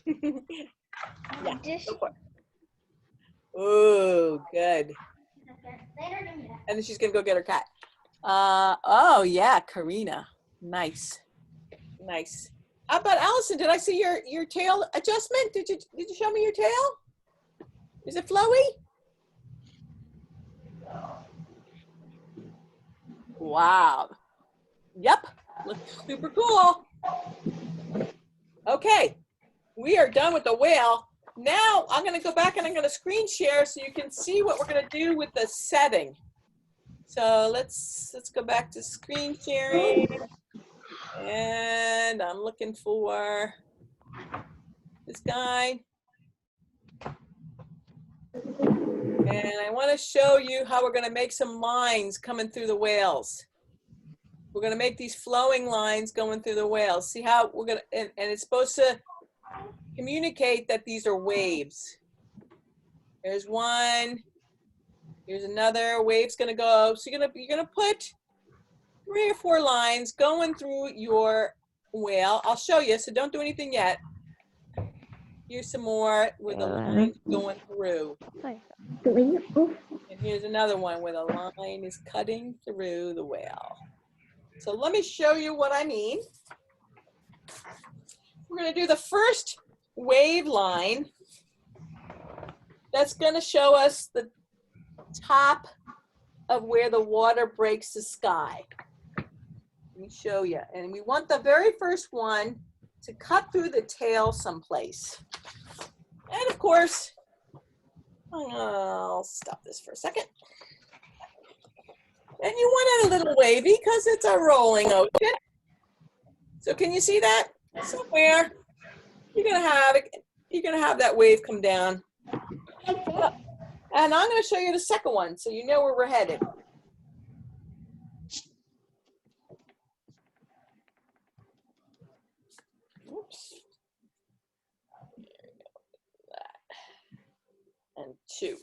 Yeah, Just go for it. Ooh, good. And then she's gonna go get her cat. Oh yeah, Karina. Nice, nice. How about Allison? Did I see your tail adjustment? Did you show me your tail? Is it flowy? Wow. Yep. Looks super cool. Okay, we are done with the whale. Now I'm going to go back and I'm going to screen share so you can see what we're going to do with the setting. So let's go back to screen sharing, and I'm looking for this guy. And I want to show you how we're going to make some lines coming through the whales. We're gonna make these flowing lines going through the whale. See how we're gonna, and it's supposed to communicate that these are waves. There's one, here's another, wave's gonna go. So you're gonna put 3 or 4 lines going through your whale. I'll show you, so don't do anything yet. Here's some more where the line's going through. And here's another one where the line is cutting through the whale. So let me show you what I mean. We're gonna do the first wave line. That's gonna show us the top of where the water breaks the sky. Let me show you. And we want the very first one to cut through the tail someplace. And of course, I'll stop this for a second. And you want it a little wavy because it's a rolling ocean. So can you see that? Somewhere you're gonna have that wave come down. And I'm gonna show you the second one so you know where we're headed. Oops. That. And 2.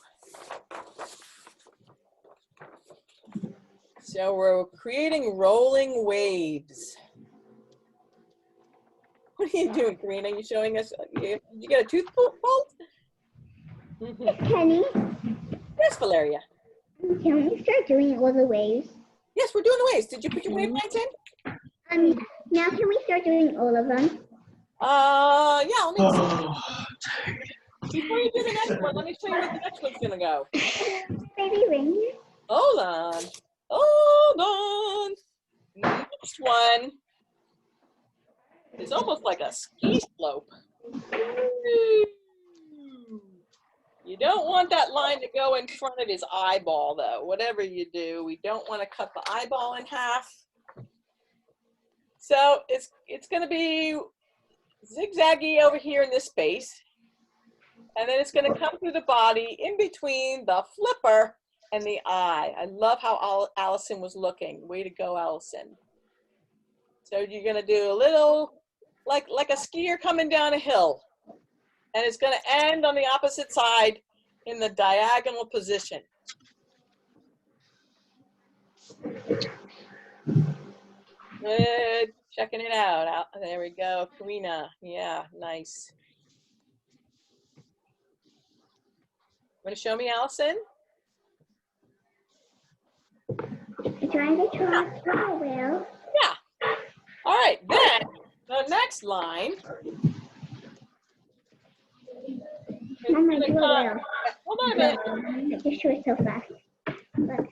So we're creating rolling waves. What are you doing, Karina? Are you showing us? Did you get a tooth pulled? Kenny, Yes, Valeria. can we start doing all the waves? Yes, we're doing the waves. Did you put your wave lines in? Now can we start doing all of them? Yeah, let me see. Before you do the next one, let me show you where the next one's gonna go. Baby reindeer. Hold on. Hold on. Next one is almost like a ski slope. You don't want that line to go in front of his eyeball, though. Whatever you do, we don't want to cut the eyeball in half. So it's going to be zigzaggy over here in this space. And then it's going to come through the body in between the flipper and the eye. I love how Allison was looking. Way to go, Allison. So you're going to do a little, like a skier coming down a hill. And it's going to end on the opposite side in the diagonal position. Good. Checking it out. There we go. Karina. Yeah, nice. Want to show me, Allison? Trying to draw a whale. Yeah. All right. Then the next line. I'm going to do a whale. Hold on a minute. I just do it so fast. Look.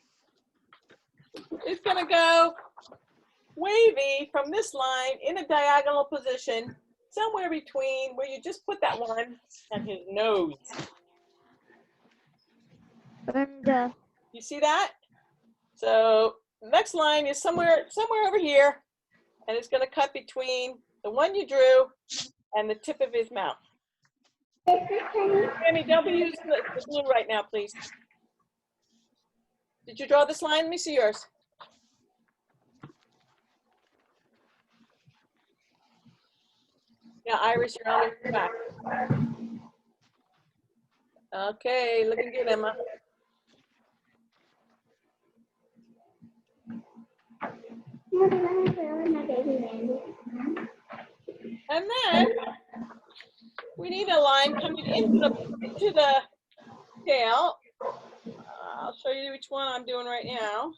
It's going to go wavy from this line in a diagonal position, somewhere between where you just put that one and his nose. And You see that? So next line is somewhere over here, and it's going to cut between the one you drew and the tip of his mouth. Tammy, don't be using the blue right now, please. Did you draw this line? Let me see yours. Yeah, Iris, you're on your back. Okay, looking good, Emma. And then we need a line coming into the tail. I'll show you which one I'm doing right now.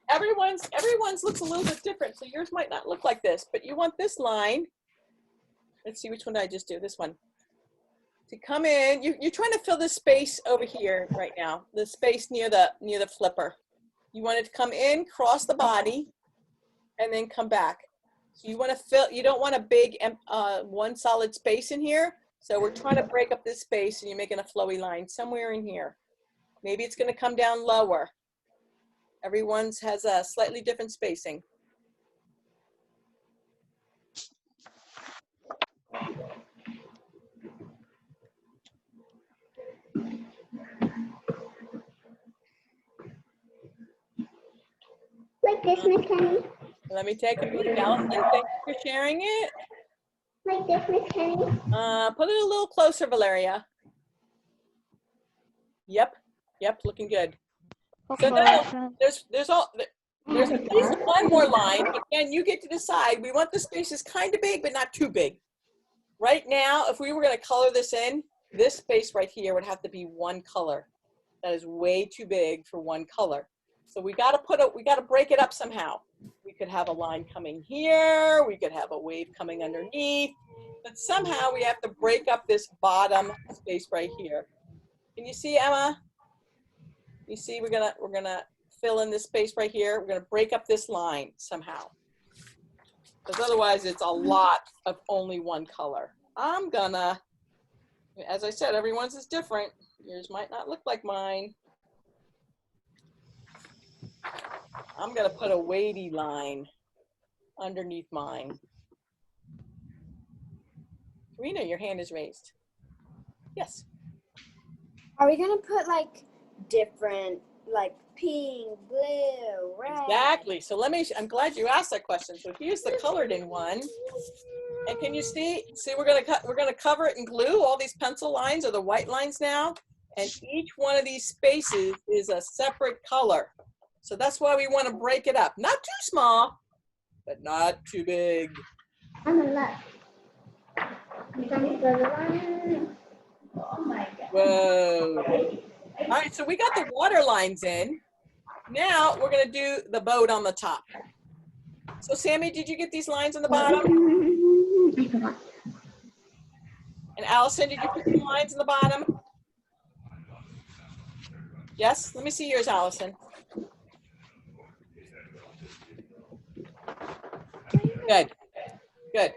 Everyone's looks a little bit different, so yours might not look like this, but you want this line. Let's see, which one did I just do? This one. To come in, you're trying to fill this space over here right now, the space near the flipper. You want it to come in, cross the body, and then come back. So you want to fill, you don't want a big one solid space in here. So we're trying to break up this space, and you're making a flowy line somewhere in here. Maybe it's going to come down lower. Everyone's has a slightly different spacing. like this, Miss Kenny. Let me take a peek, Allison. Thank you for sharing it. Like this, Miss Kenny. Put it a little closer, Valeria. Yep, looking good. So now there's at least one more line. Again, you get to decide. We want the spaces kind of big, but not too big. Right now, if we were going to color this in, this space right here would have to be one color. That is way too big for one color. So we got to break it up somehow. We could have a line coming here. We could have a wave coming underneath. But somehow we have to break up this bottom space right here. Can you see, Emma? You see, we're gonna fill in this space right here. We're gonna break up this line somehow. Because otherwise it's a lot of only one color. I'm gonna, as I said, everyone's is different. Yours might not look like mine. I'm gonna put a wavy line underneath mine. Karina, your hand is raised. Yes. Are we gonna put like different, like pink, blue, red? Exactly. So I'm glad you asked that question. So here's the colored in one. And can you see we're gonna cover it in glue. All these pencil lines are the white lines now. And each one of these spaces is a separate color. So that's why we want to break it up. Not too small, but not too big. I'm gonna look. Oh my God. Whoa. All right, so we got the water lines in. Now we're gonna do the boat on the top. So Sammy, did you get these lines on the bottom? And Allison, did you put the lines on the bottom? Yes, let me see yours, Allison. Good, good.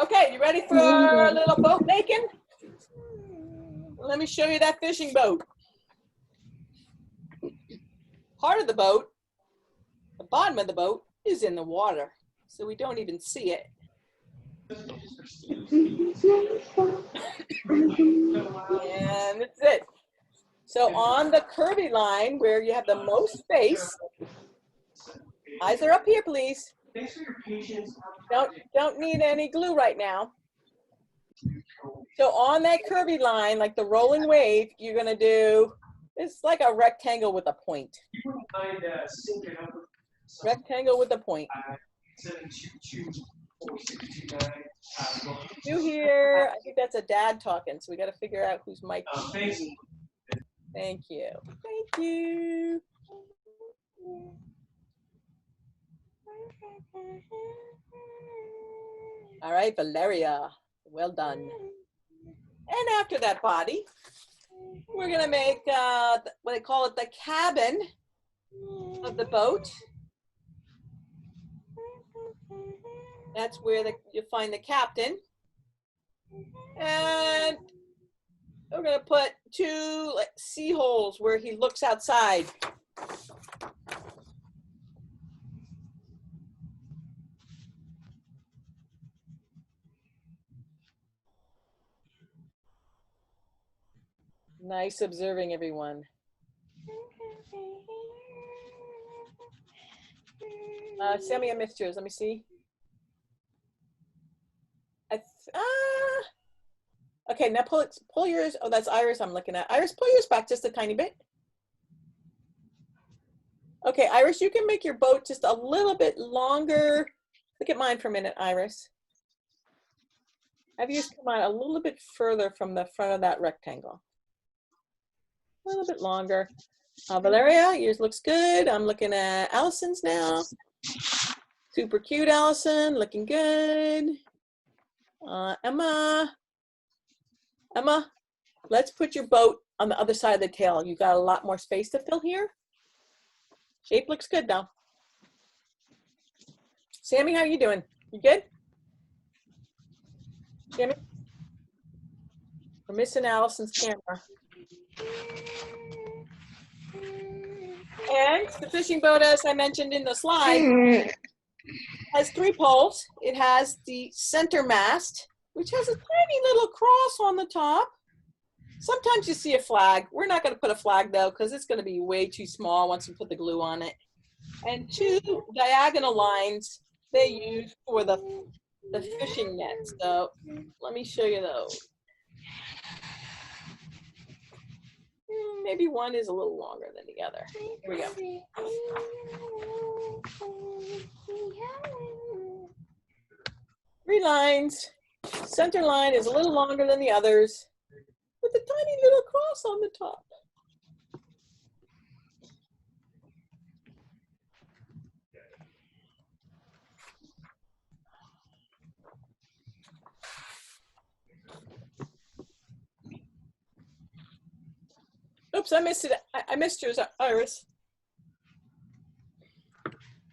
Okay, you ready for a little boat making? Let me show you that fishing boat. Part of the boat, the bottom of the boat, is in the water, so we don't even see it. And that's it. So on the curvy line where you have the most space, eyes are up here, please. Don't need any glue right now. So on that curvy line, like the rolling wave, you're gonna do, it's like a rectangle with a point. Rectangle with a point. You hear, I think that's a dad talking, so we gotta figure out whose mic. Thank you. Thank you. All right, Valeria, well done. And after that body, we're gonna make what they call it, the cabin of the boat. That's where you find the captain. And we're gonna put two sea holes where he looks outside. Nice observing, everyone. Sammy, I missed yours. Let me see. Okay, now pull yours. Oh, that's Iris I'm looking at. Iris, pull yours back just a tiny bit. Okay, Iris, you can make your boat just a little bit longer. Look at mine for a minute, Iris. Have yours come on a little bit further from the front of that rectangle. A little bit longer. Valeria, yours looks good. I'm looking at Allison's now. Super cute, Allison, looking good. Emma, let's put your boat on the other side of the tail. You got a lot more space to fill here. Shape looks good though. Sammy, how are you doing? You good? Sammy? We're missing Allison's camera. And the fishing boat, as I mentioned in the slide, has 3 poles. It has the center mast, which has a tiny little cross on the top. Sometimes you see a flag. We're not going to put a flag though, because it's going to be way too small once we put the glue on it. and 2 diagonal lines they use for the fishing net. So let me show you those. Maybe one is a little longer than the other. Here we go. 3 lines. Center line is a little longer than the others, with a tiny little cross on the top. Oops, I missed it. I missed yours, Iris.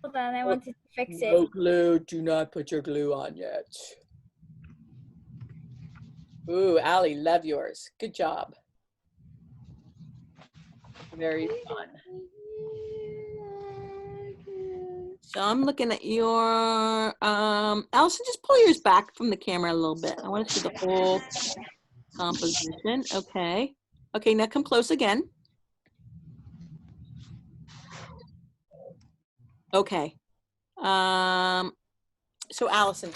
Hold on, I wanted to fix it. No glue. Do not put your glue on yet. Ooh, Allie, love yours. Good job. Very fun. So I'm looking at your, Allison, just pull yours back from the camera a little bit. I want to see the whole composition. Okay. Okay, now come close again. Okay. So Allison,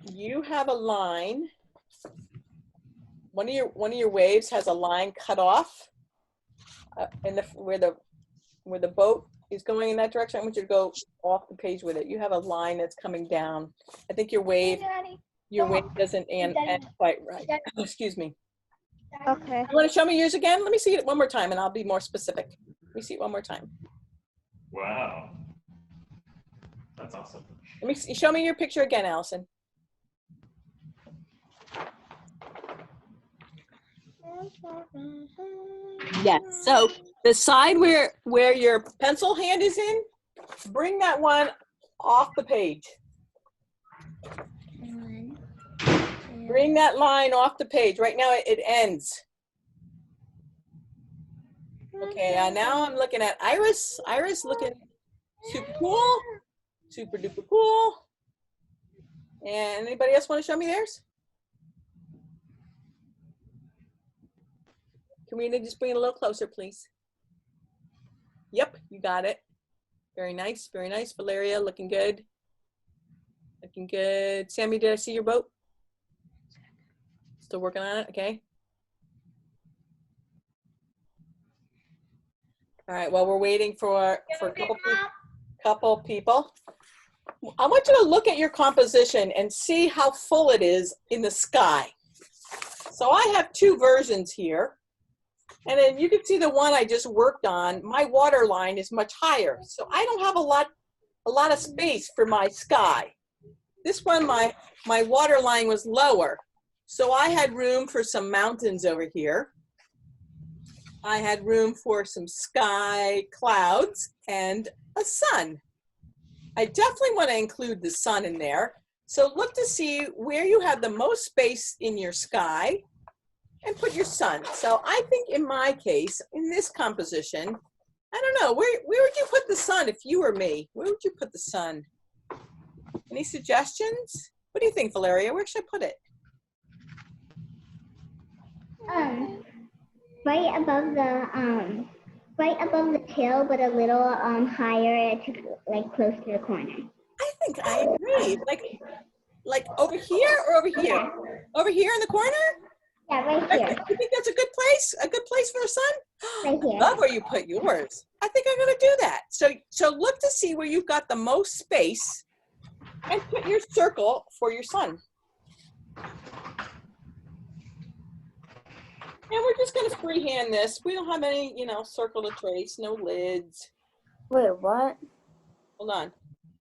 you have a line. One of your waves has a line cut off in where the boat is going in that direction. I want you to go off the page with it. You have a line that's coming down. I think your wave doesn't end quite right. Oh, excuse me. Okay. You want to show me yours again? Let me see it one more time and I'll be more specific. Let me see it one more time. Wow. That's awesome. Let me see, show me your picture again, Allison. Yes, so the side where your pencil hand is in, bring that one off the page. Bring that line off the page. Right now it ends. Okay, now I'm looking at Iris. Iris looking super cool, super duper cool. And anybody else want to show me theirs? Karina, just bring it a little closer, please. Yep, you got it. Very nice, very nice. Valeria, looking good. Looking good. Sammy, did I see your boat? Still working on it, okay. All right, well, we're waiting for a couple people. I want you to look at your composition and see how full it is in the sky. So I have 2 versions here. And then you can see the one I just worked on, my water line is much higher. So I don't have a lot of space for my sky. This one, my water line was lower. So I had room for some mountains over here. I had room for some sky, clouds, and a sun. I definitely want to include the sun in there. So look to see where you have the most space in your sky and put your sun. So I think in my case, in this composition, I don't know, where would you put the sun if you were me? Where would you put the sun? Any suggestions? What do you think, Valeria? Where should I put it? Right above the tail, but a little higher, like close to the corner. I think I agree. Like over here or over here? Yeah. Over here in the corner? Yeah, right here. You think that's a good place? A good place for a sun? Right here. I love where you put yours. I think I'm gonna do that. So look to see where you've got the most space and put your circle for your sun. And we're just gonna freehand this. We don't have any, circle to trace, no lids. Wait, what? Hold on.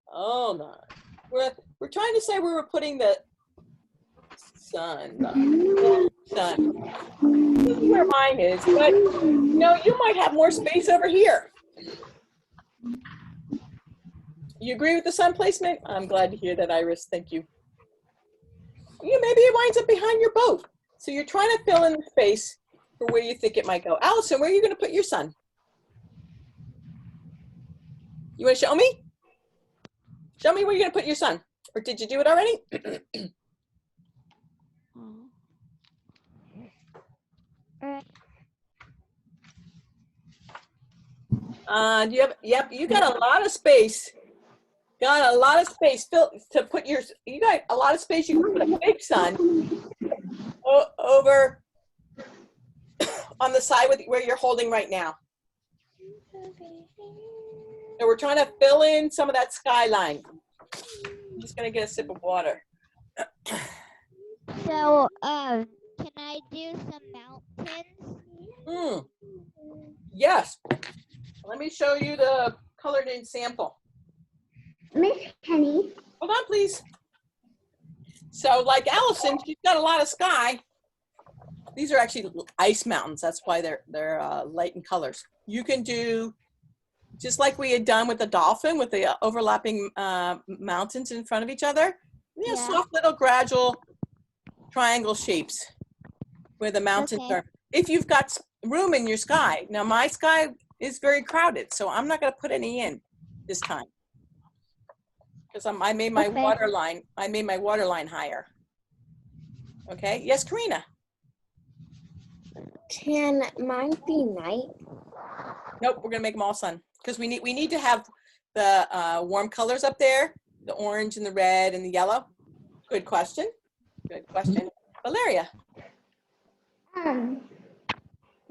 Hold on. We're trying to say where we're putting the sun. This is where mine is, but you might have more space over here. You agree with the sun placement? I'm glad to hear that, Iris. Thank you. Maybe it winds up behind your boat. So you're trying to fill in the space for where you think it might go. Allison, where are you going to put your sun? You want to show me? Show me where you're going to put your sun. Or did you do it already? Do you have, yep, you got a lot of space. Got a lot of space to put your, you got a lot of space. You can put a big sun over on the side with where you're holding right now. So we're trying to fill in some of that skyline. I'm just gonna get a sip of water. So, can I do some mountains? Yes. Let me show you the colored in sample. Miss Penny. Hold on, please. So like Allison, she's got a lot of sky. These are actually ice mountains. That's why they're light in colors. You can do just like we had done with the dolphin with the overlapping mountains in front of each other. You know, Yeah. soft little gradual triangle shapes where the mountains Okay. are. If you've got room in your sky. Now my sky is very crowded, so I'm not going to put any in this time because I made my Okay. water line. I made my water line higher. Okay. Yes, Karina. Can mine be night? Nope, we're gonna make them all sun because we need to have the warm colors up there, the orange and the red and the yellow. Good question. Good question. Valeria.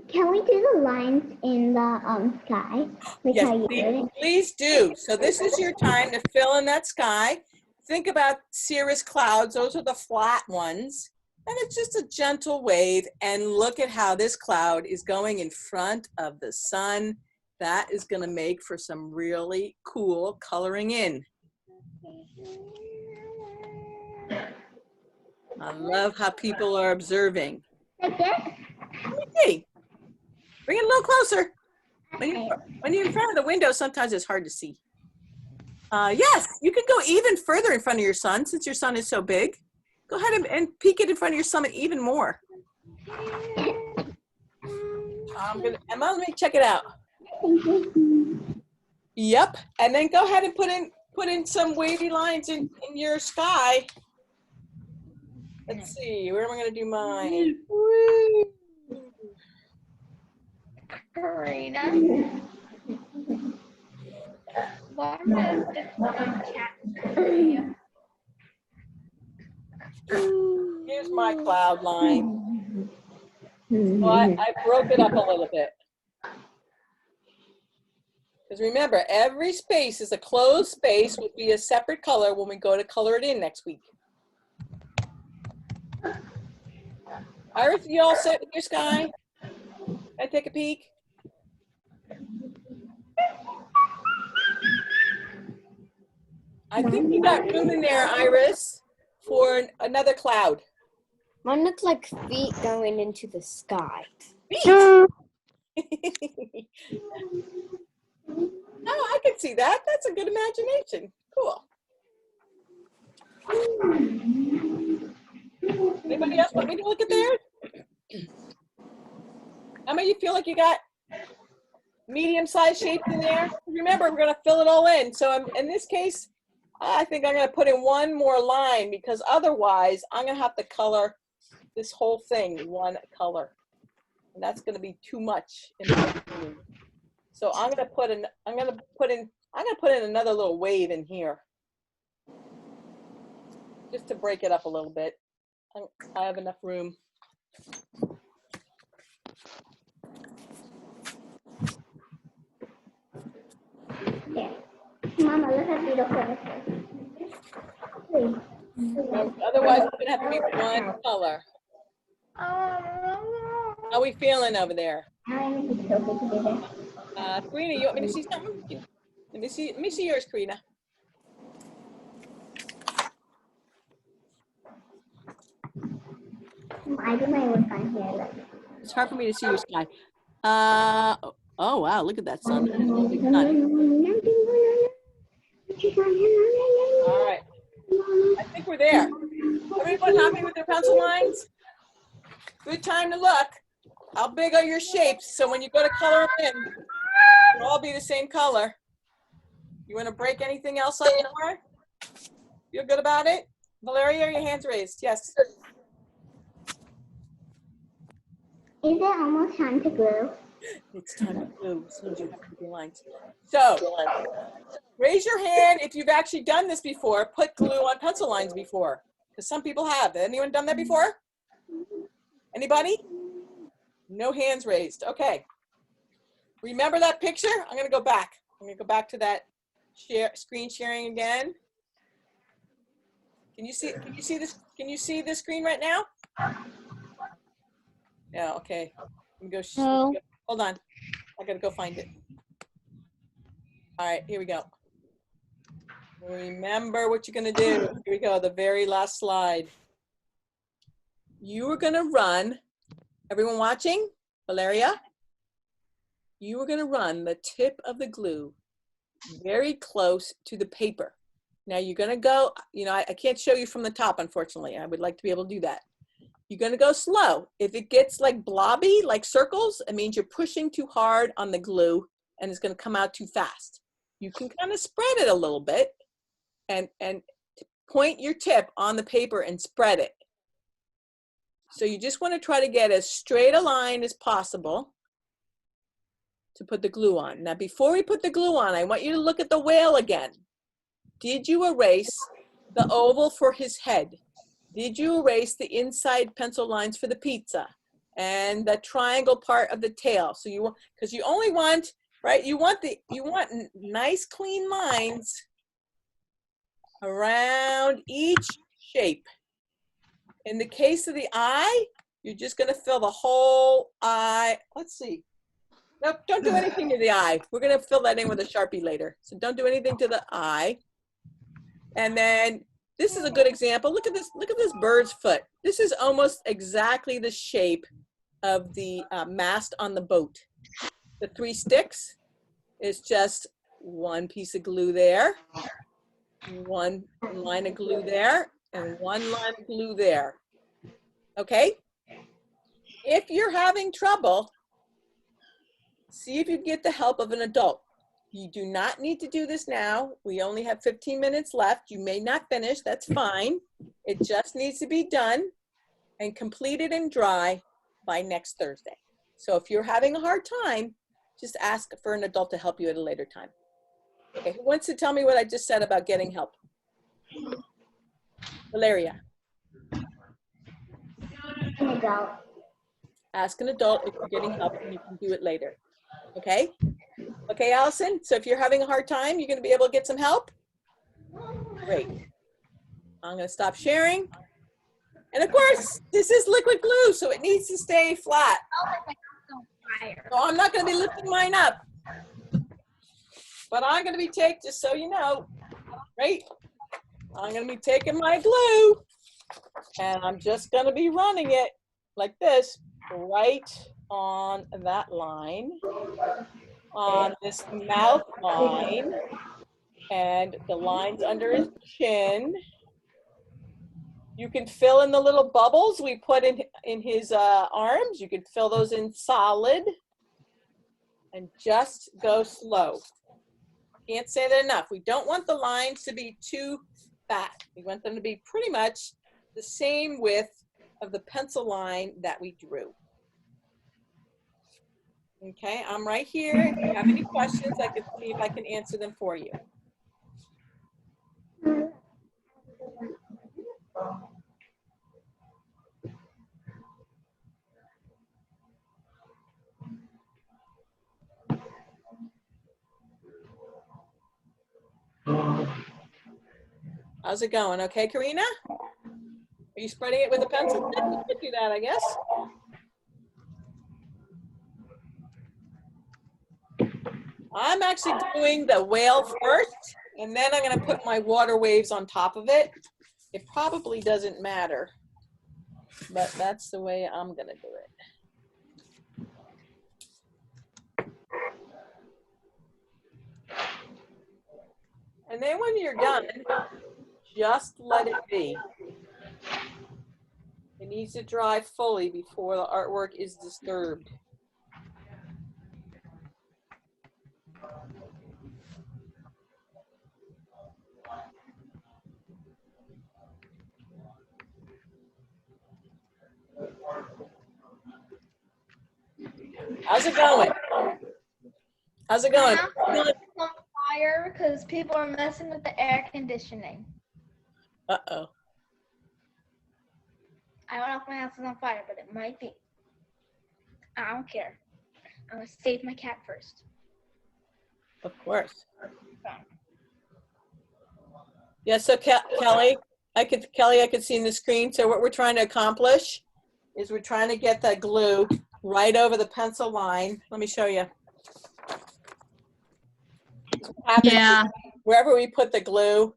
Can we do the lines in the sky? Like Yes, how you did it? please do. So this is your time to fill in that sky. Think about cirrus clouds. Those are the flat ones. And it's just a gentle wave. And look at how this cloud is going in front of the sun. That is going to make for some really cool coloring in. I love how people are observing. Like this? Hey, bring it a little closer. When you're in front of the window, sometimes it's hard to see. Yes, you could go even further in front of your sun since your sun is so big. Go ahead and peek it in front of your sun even more. Emma, let me check it out. Yep, and then go ahead and put in some wavy lines in your sky. Let's see, where am I going to do mine? Karina. What is the chat for you? Here's my cloud line. So I broke it up a little bit. Because remember, every space is a closed space, would be a separate color when we go to color it in next week. Iris, you all set with your sky? Can I take a peek? I think you got room in there, Iris, for another cloud. Mine looks like feet going into the sky. Feet? Oh, I can see that. That's a good imagination. Cool. Anybody else want me to look at theirs? How many of you feel like you got medium-sized shapes in there? Remember, we're going to fill it all in. So in this case, I think I'm going to put in one more line because otherwise I'm going to have to color this whole thing one color. And that's going to be too much in my opinion. So I'm going to put in another little wave in here. Just to break it up a little bit. I have enough room. There. Mama, look how beautiful this is. Otherwise, it's gonna have to be one color. How are we feeling over there? Karina, you want me to see something? Let me see yours, Karina. I do my own fun here. It's hard for me to see your sky. Oh wow, look at that sun. That is a big sun. All right, I think we're there. Everyone happy with their pencil lines? Good time to look. How big are your shapes? So when you go to color them in, they'll all be the same color. You want to break anything else up more? Feel good about it? Valeria, your hand's raised. Yes. Is it almost time to glue? It's time to glue as soon as you have your lines. So raise your hand if you've actually done this before, put glue on pencil lines before, because some people have. Anyone done that before? Anybody? No hands raised. Okay. Remember that picture? I'm going to go back. I'm going to go back to that screen sharing again. Can you see this? Can you see the screen right now? Yeah, okay. Let me go. No. Hold on. I got to go find it. All right, here we go. Remember what you're going to do. Here we go, the very last slide. You are going to run, everyone watching? Valeria? You are going to run the tip of the glue very close to the paper. Now you're going to go, you know, I can't show you from the top, unfortunately. I would like to be able to do that. You're going to go slow. If it gets like blobby, like circles, it means you're pushing too hard on the glue and it's going to come out too fast. You can kind of spread it a little bit and point your tip on the paper and spread it. So you just want to try to get as straight a line as possible to put the glue on. Now, before we put the glue on, I want you to look at the whale again. Did you erase the oval for his head? Did you erase the inside pencil lines for the pizza and the triangle part of the tail? So you want, because you only want, right? You want nice clean lines around each shape. In the case of the eye, you're just going to fill the whole eye. Let's see. Nope, don't do anything to the eye. We're going to fill that in with a Sharpie later. So don't do anything to the eye. And then this is a good example. Look at this bird's foot. This is almost exactly the shape of the mast on the boat. The 3 sticks is just one piece of glue there, one line of glue there, and one line of glue there. Okay? If you're having trouble, see if you get the help of an adult. You do not need to do this now. We only have 15 minutes left. You may not finish, that's fine. It just needs to be done and completed and dry by next Thursday. So if you're having a hard time, just ask for an adult to help you at a later time. Okay, who wants to tell me what I just said about getting help? Valeria. Ask an adult if you're getting help and you can do it later. Okay? Okay, Allison, so if you're having a hard time, you're gonna be able to get some help? Great. I'm gonna stop sharing. And of course, this is liquid glue, so it needs to stay flat. So I'm not gonna be lifting mine up. But I'm gonna be just so you know, right? I'm gonna be taking my glue and I'm just gonna be running it like this, right on that line, on this mouth line, and the lines under his chin. You can fill in the little bubbles we put in his arms. You can fill those in solid and just go slow. Can't say that enough. We don't want the lines to be too fat. We want them to be pretty much the same width of the pencil line that we drew. Okay, I'm right here. If you have any questions, I can see if I can answer them for you. How's it going? Okay, Karina? Are you spreading it with a pencil? You could do that, I guess. I'm actually doing the whale first, and then I'm gonna put my water waves on top of it. It probably doesn't matter, but that's the way I'm gonna do it. And then when you're done, just let it be. It needs to dry fully before the artwork is disturbed. How's it going? How's it going? It's on fire because people are messing with the air conditioning. Uh-oh. I don't know if my house is on fire, but it might be. I don't care. I'm gonna save my cat first. Of course. Yeah, so Kelly, I could see in the screen. So what we're trying to accomplish is we're trying to get that glue right over the pencil line. Let me show you. Yeah. Wherever we put the glue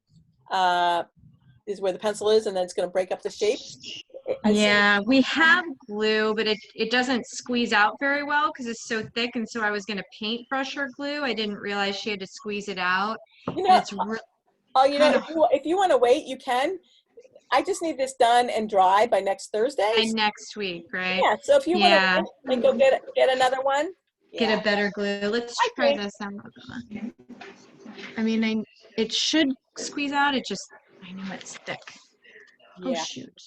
is where the pencil is, and then it's going to break up the shape. Yeah, we have glue, but it doesn't squeeze out very well because it's so thick. And so I was going to paintbrush her glue. I didn't realize she had to squeeze it out. You know, And it's if you want to wait, you can. I just need this done and dry by next Thursday. by next week, right? Yeah. So if you want to and go get another one, Get a better glue. Let's try this. I mean, it should squeeze out. It just, I know it's thick. Oh, Yeah. shoot.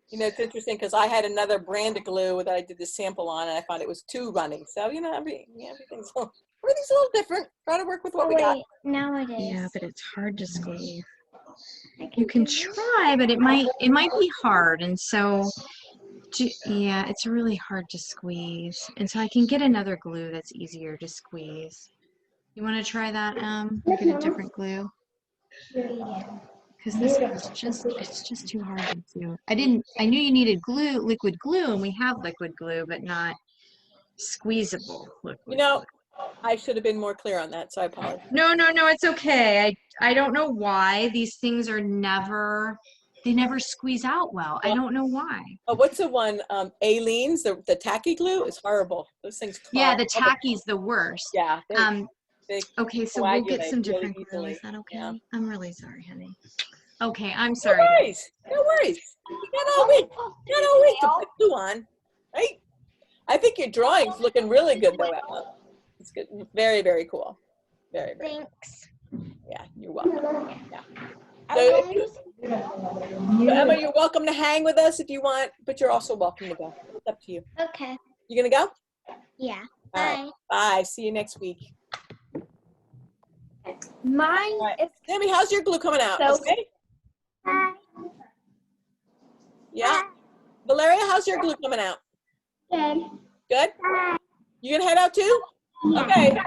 You know, it's interesting because I had another brand of glue that I did the sample on, and I found it was 2 running. So you know, everything's a little different. Try to work with what we got. Nowadays. Yeah, but it's hard to squeeze. You can try, but it might be hard, and so yeah, it's really hard to squeeze. And so I can get another glue that's easier to squeeze. You want to try that? Get a different glue. Because this is it's just too hard to do. I knew you needed glue, liquid glue, and we have liquid glue, but not squeezable liquid. You know, I should have been more clear on that, so I apologize. No, it's okay. I don't know why these things are they never squeeze out well. I don't know why. Oh, what's the one? Aleene's, the tacky glue is horrible. Those things. Yeah, the tacky's the worst. Yeah. Okay, so we'll get some different glue. Is that okay? Yeah. I'm really sorry, honey. Okay, I'm sorry. No worries. No worries. You got all week to put glue on, right? I think your drawing's looking really good, though, Emma. It's good. Very, very cool. Very, very. Thanks. Yeah, you're welcome. Yeah. So Emma, you're welcome to hang with us if you want, but you're also welcome to go. It's up to you. Okay. You gonna go? Yeah. All right. Bye. See you next week. Mine is Sammy, how's your glue coming out? so Okay. Yeah. Valeria, how's your glue coming out? Good. Good? You gonna head out too? Okay.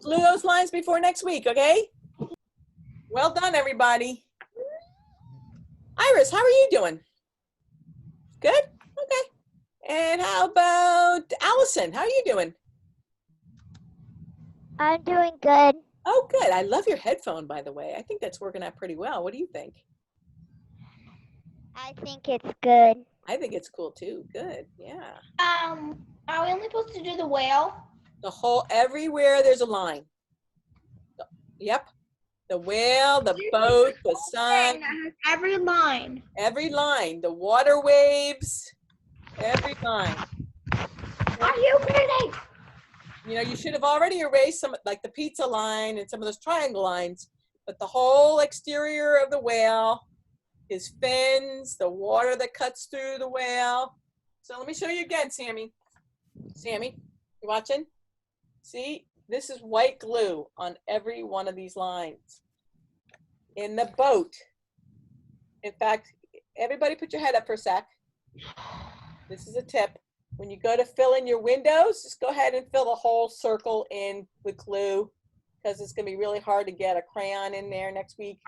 Glue those lines before next week, okay? Well done, everybody. Iris, how are you doing? Good? Okay. And how about Allison? How are you doing? I'm doing good. Oh, good. I love your headphone, by the way. I think that's working out pretty well. What do you think? I think it's good. I think it's cool too. Good. Yeah. Are we only supposed to do the whale? Everywhere there's a line. Yep. The whale, the boat, the sun. Every line. Every line. The water waves. Every line. Are you kidding? You know, you should have already erased some, like the pizza line and some of those triangle lines, but the whole exterior of the whale, his fins, the water that cuts through the whale. So let me show you again, Sammy. Sammy, you watching? See, this is white glue on every one of these lines. In the boat. In fact, everybody put your head up for a sec. This is a tip. When you go to fill in your windows, just go ahead and fill the whole circle in with glue because it's going to be really hard to get a crayon in there next week.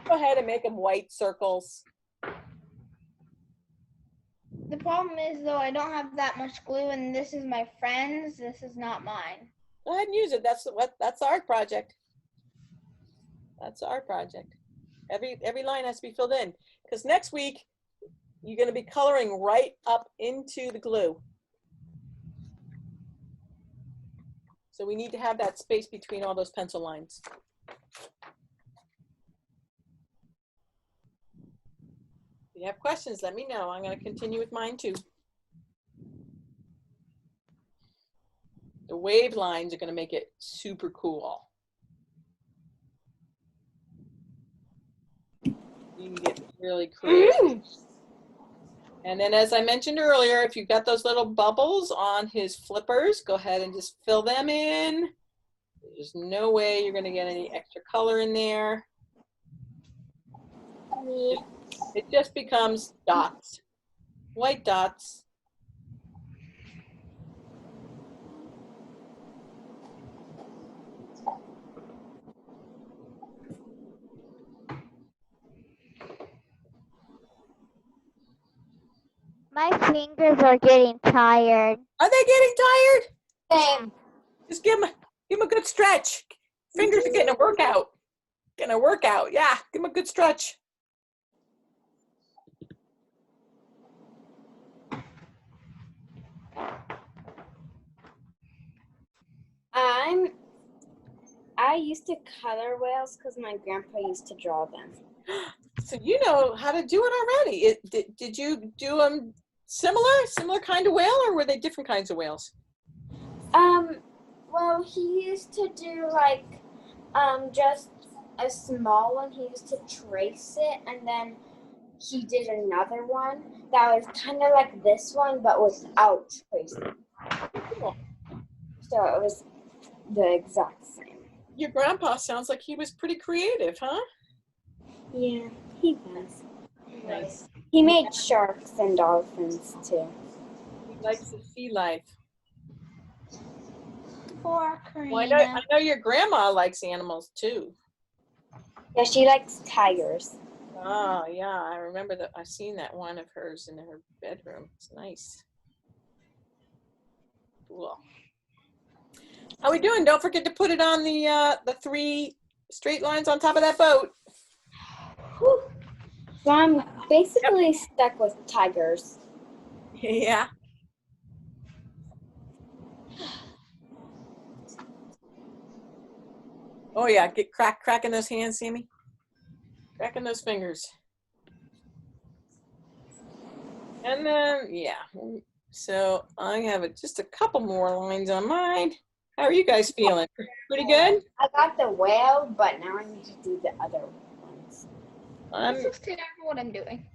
Go ahead and make them white circles. The problem is, though, I don't have that much glue, and this is my friend's. This is not mine. Go ahead and use it. That's our project. That's our project. Every line has to be filled in because next week you're going to be coloring right up into the glue. So we need to have that space between all those pencil lines. If you have questions, let me know. I'm going to continue with mine too. The wave lines are going to make it super cool. You can get really creative. And then as I mentioned earlier, if you've got those little bubbles on his flippers, go ahead and just fill them in. There's no way you're gonna get any extra color in there. It just becomes dots, white dots. My fingers are getting tired. Are they getting tired? Same. Just give them a good stretch. Fingers are getting a workout. Getting a workout, yeah. Give them a good stretch. I used to color whales because my grandpa used to draw them. So you know how to do it already. Did you do them similar kind of whale, or were they different kinds of whales? Well, he used to do like just a small one. He used to trace it, and then he did another one that was kind of like this one, but without tracing. Cool. So it was the exact same. Your grandpa sounds like he was pretty creative, huh? Yeah, he was. Nice. He made sharks and dolphins too. He likes the sea life. Poor Well, Karina. I know your grandma likes animals too. Yeah, she likes tigers. Oh, yeah, I remember that. I've seen that one of hers in her bedroom. It's nice. Cool. How we doing? Don't forget to put it on the 3 straight lines on top of that boat. Whew. So I'm basically stuck with tigers. Yeah. Oh yeah, get cracking those hands, Sammy. Cracking those fingers. And then, yeah. So I have just a couple more lines on mine. How are you guys feeling? Pretty good? I got the whale, but now I need to do the other ones. This looks terrible what I'm doing.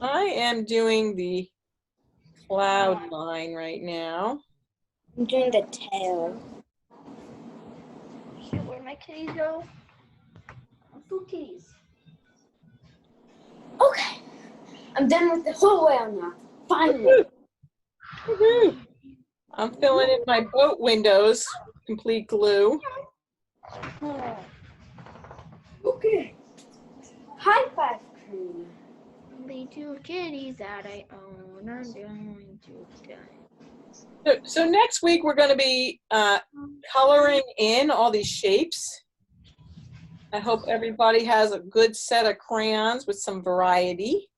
I am doing the cloud line right now. I'm doing the tail. Shoot, where'd my kitties go? Two kitties. Okay. I'm done with the whole whale now. Finally. Woohoo! I'm filling in my boat windows, complete glue. Okay. High five, Karina. The 2 kitties that I own are going to die. So next week we're going to be coloring in all these shapes. I hope everybody has a good set of crayons with some variety.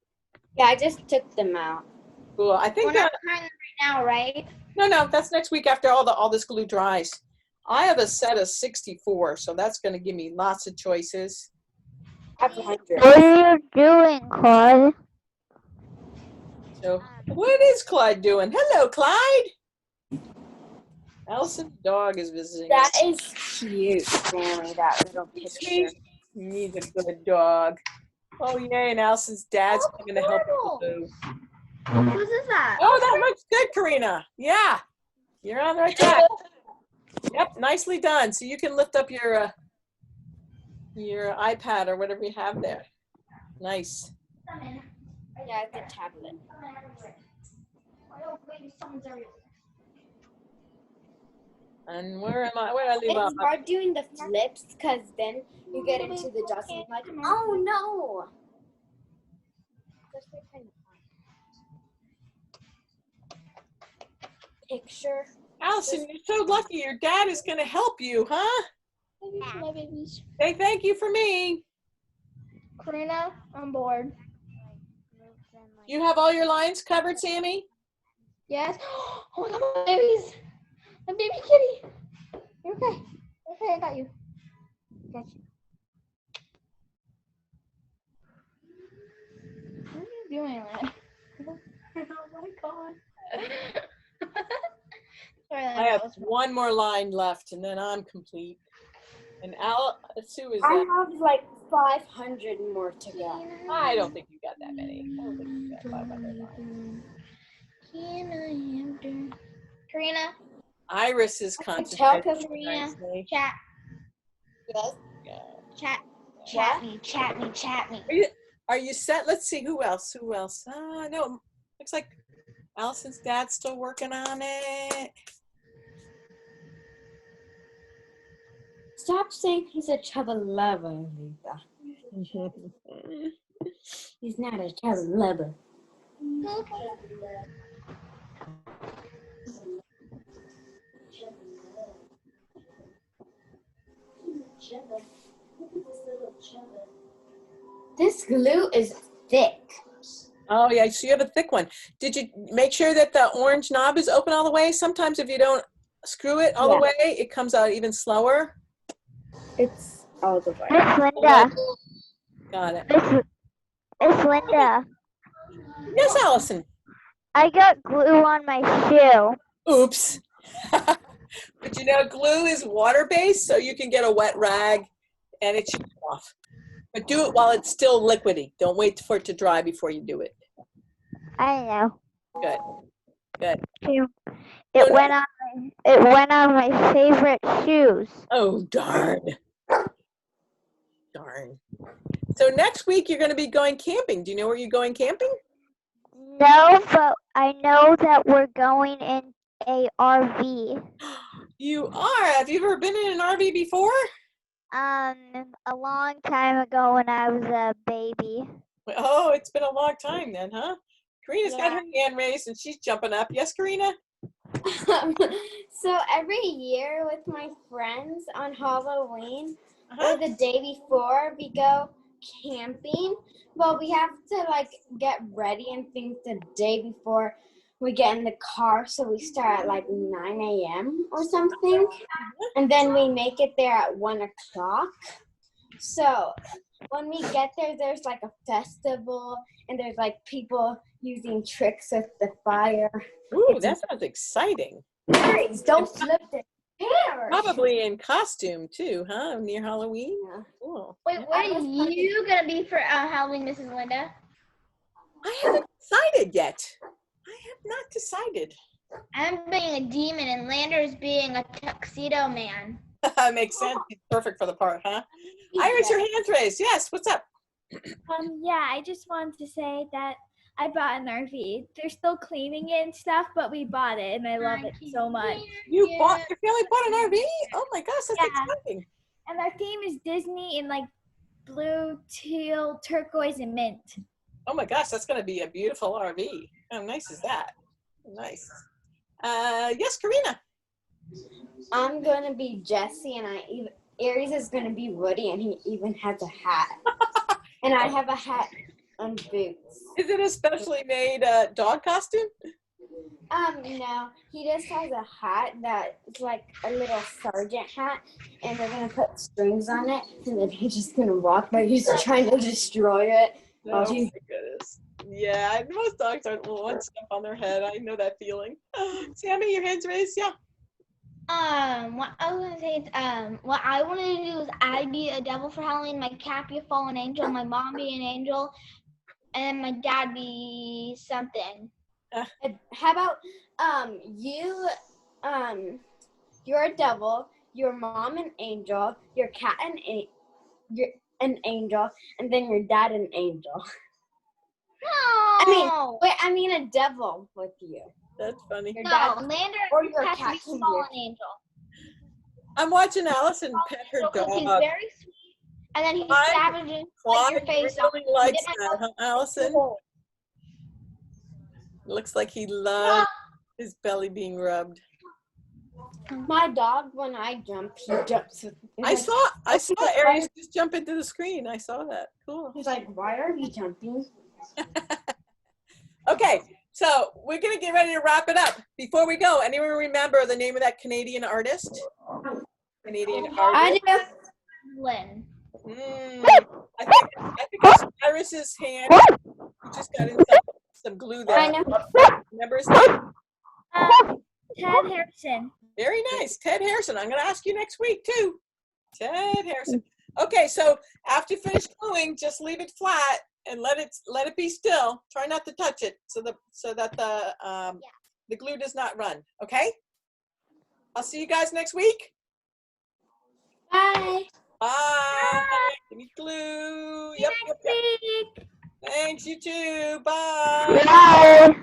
Yeah, I just took them out. Cool. I think We're not trying them right now, right? no, that's next week after all this glue dries. I have a set of 64, so that's going to give me lots of choices. I have 100. What are you doing, Claude? So what is Clyde doing? Hello, Clyde. Allison's dog is visiting. That is cute, Sammy, that little picture. He's a good dog. Oh, yay, and Allison's dad's coming to help you glue. Whose is that? Oh, that looks good, Karina. Yeah, you're on the right track. Yep, nicely done. So you can lift up your iPad or whatever you have there. Nice. Yeah, it's a tablet. And where am I? Where did I leave off? It's hard doing the flips because then you get into the dots and like, oh no. Picture. Allison, you're so lucky. Your dad is going to help you, huh? My babies. Say thank you for me. Karina, I'm bored. You have all your lines covered, Sammy? Yes. Oh my god, my babies. My baby kitty. You're okay. Okay, I got you. Got you. What are you doing, Lynn? Oh my god. Sorry, I have one more line left, and then I'm complete. And Sue is I that? have like 500 more to go. I don't think you got that many. I don't think you got 500 on. Karina, Iris is tell concentrating Karina, nicely. chat, Yes. chat, What? chat me. Are you set? Let's see, who else? No, looks like Allison's dad's still working on it. Stop saying he's a chubba lover, Lisa. He's not a chubba lover. This glue is thick. Oh yeah, so you have a thick one. Did you make sure that the orange knob is open all the way? Sometimes if you don't screw it all the way, it comes out even slower. It's all the way. Miss Linda, Got it. Miss Linda, Yes, Allison. I got glue on my shoe. Oops. But you know, glue is water-based, so you can get a wet rag and it should come off. But do it while it's still liquidy. Don't wait for it to dry before you do it. I know. Good. Good. It went on my favorite shoes. Oh, darn. Darn. So next week you're going to be going camping. Do you know where you're going camping? No, but I know that we're going in a RV. You are. Have you ever been in an RV before? A long time ago when I was a baby. Oh, it's been a long time then, huh? Karina's got her hand raised and she's jumping up. Yes, Karina? So every year with my friends on Halloween or the day before, we go camping. Well, we have to like get ready and things the day before we get in the car. So we start at like 9 a.m. or something. And then we make it there at 1 o'clock. So when we get there, there's like a festival and there's like people using tricks with the fire. Ooh, that sounds exciting. Please don't flip the hair. Probably in costume too, huh? Near Halloween? Yeah. Cool. Wait, what are you gonna be for Halloween, Mrs. Linda? I haven't decided yet. I have not decided. I'm being a demon and Lander's being a tuxedo man. That makes sense. He's perfect for the part, huh? Iris, your hand's raised. Yes, what's up? Yeah, I just wanted to say that I bought an RV. They're still cleaning it and stuff, but we bought it and I love it so much. Your family bought an RV? Oh my gosh, that's exciting. And our theme is Disney in like blue, teal, turquoise, and mint. Oh my gosh, that's going to be a beautiful RV. How nice is that? Nice. Yes, Karina. I'm gonna be Jesse, and Aries is gonna be Woody, and he even has a hat. And I have a hat and boots. Is it a specially made dog costume? No, he just has a hat that's like a little sergeant hat, and they're gonna put strings on it, and then he's just gonna walk, but he's trying to destroy it. Oh my goodness. Yeah, most dogs aren't one step on their head. I know that feeling. Sammy, your hand's raised? Yeah. What I was gonna say is, what I wanted to do is I'd be a devil for Halloween, my cat be a fallen angel, my mom be an angel, and my dad be something. How about you're a devil, your mom an angel, your cat an angel, and then your dad an angel. No. I mean a devil with you. That's funny. Your No, dad Lander or your has cat to be can a be fallen angel. I'm watching Allison pet her Because dog. he's very sweet, and then he's savage and Claude your face really likes that, huh, Allison? Looks like he loves his belly being rubbed. My dog, when I jump, he jumps. I saw Aries just jump into the screen. I saw that. Cool. He's like, why are we jumping? Okay, so we're gonna get ready to wrap it up. Before we go, anyone remember the name of that Canadian artist? Canadian artist. I do. Lynn. I think it's Iris's hand. He just got in some glue there. I know. Remember his name? Ted Harrison. Very nice, Ted Harrison. I'm gonna ask you next week too. Ted Harrison. Okay, so after you finish gluing, just leave it flat and let it be still. Try not to touch it so that the glue does not run. Okay. I'll see you guys next week. Bye. Bye. Give me glue. Yep. Next week. Thanks, you too. Bye. Bye.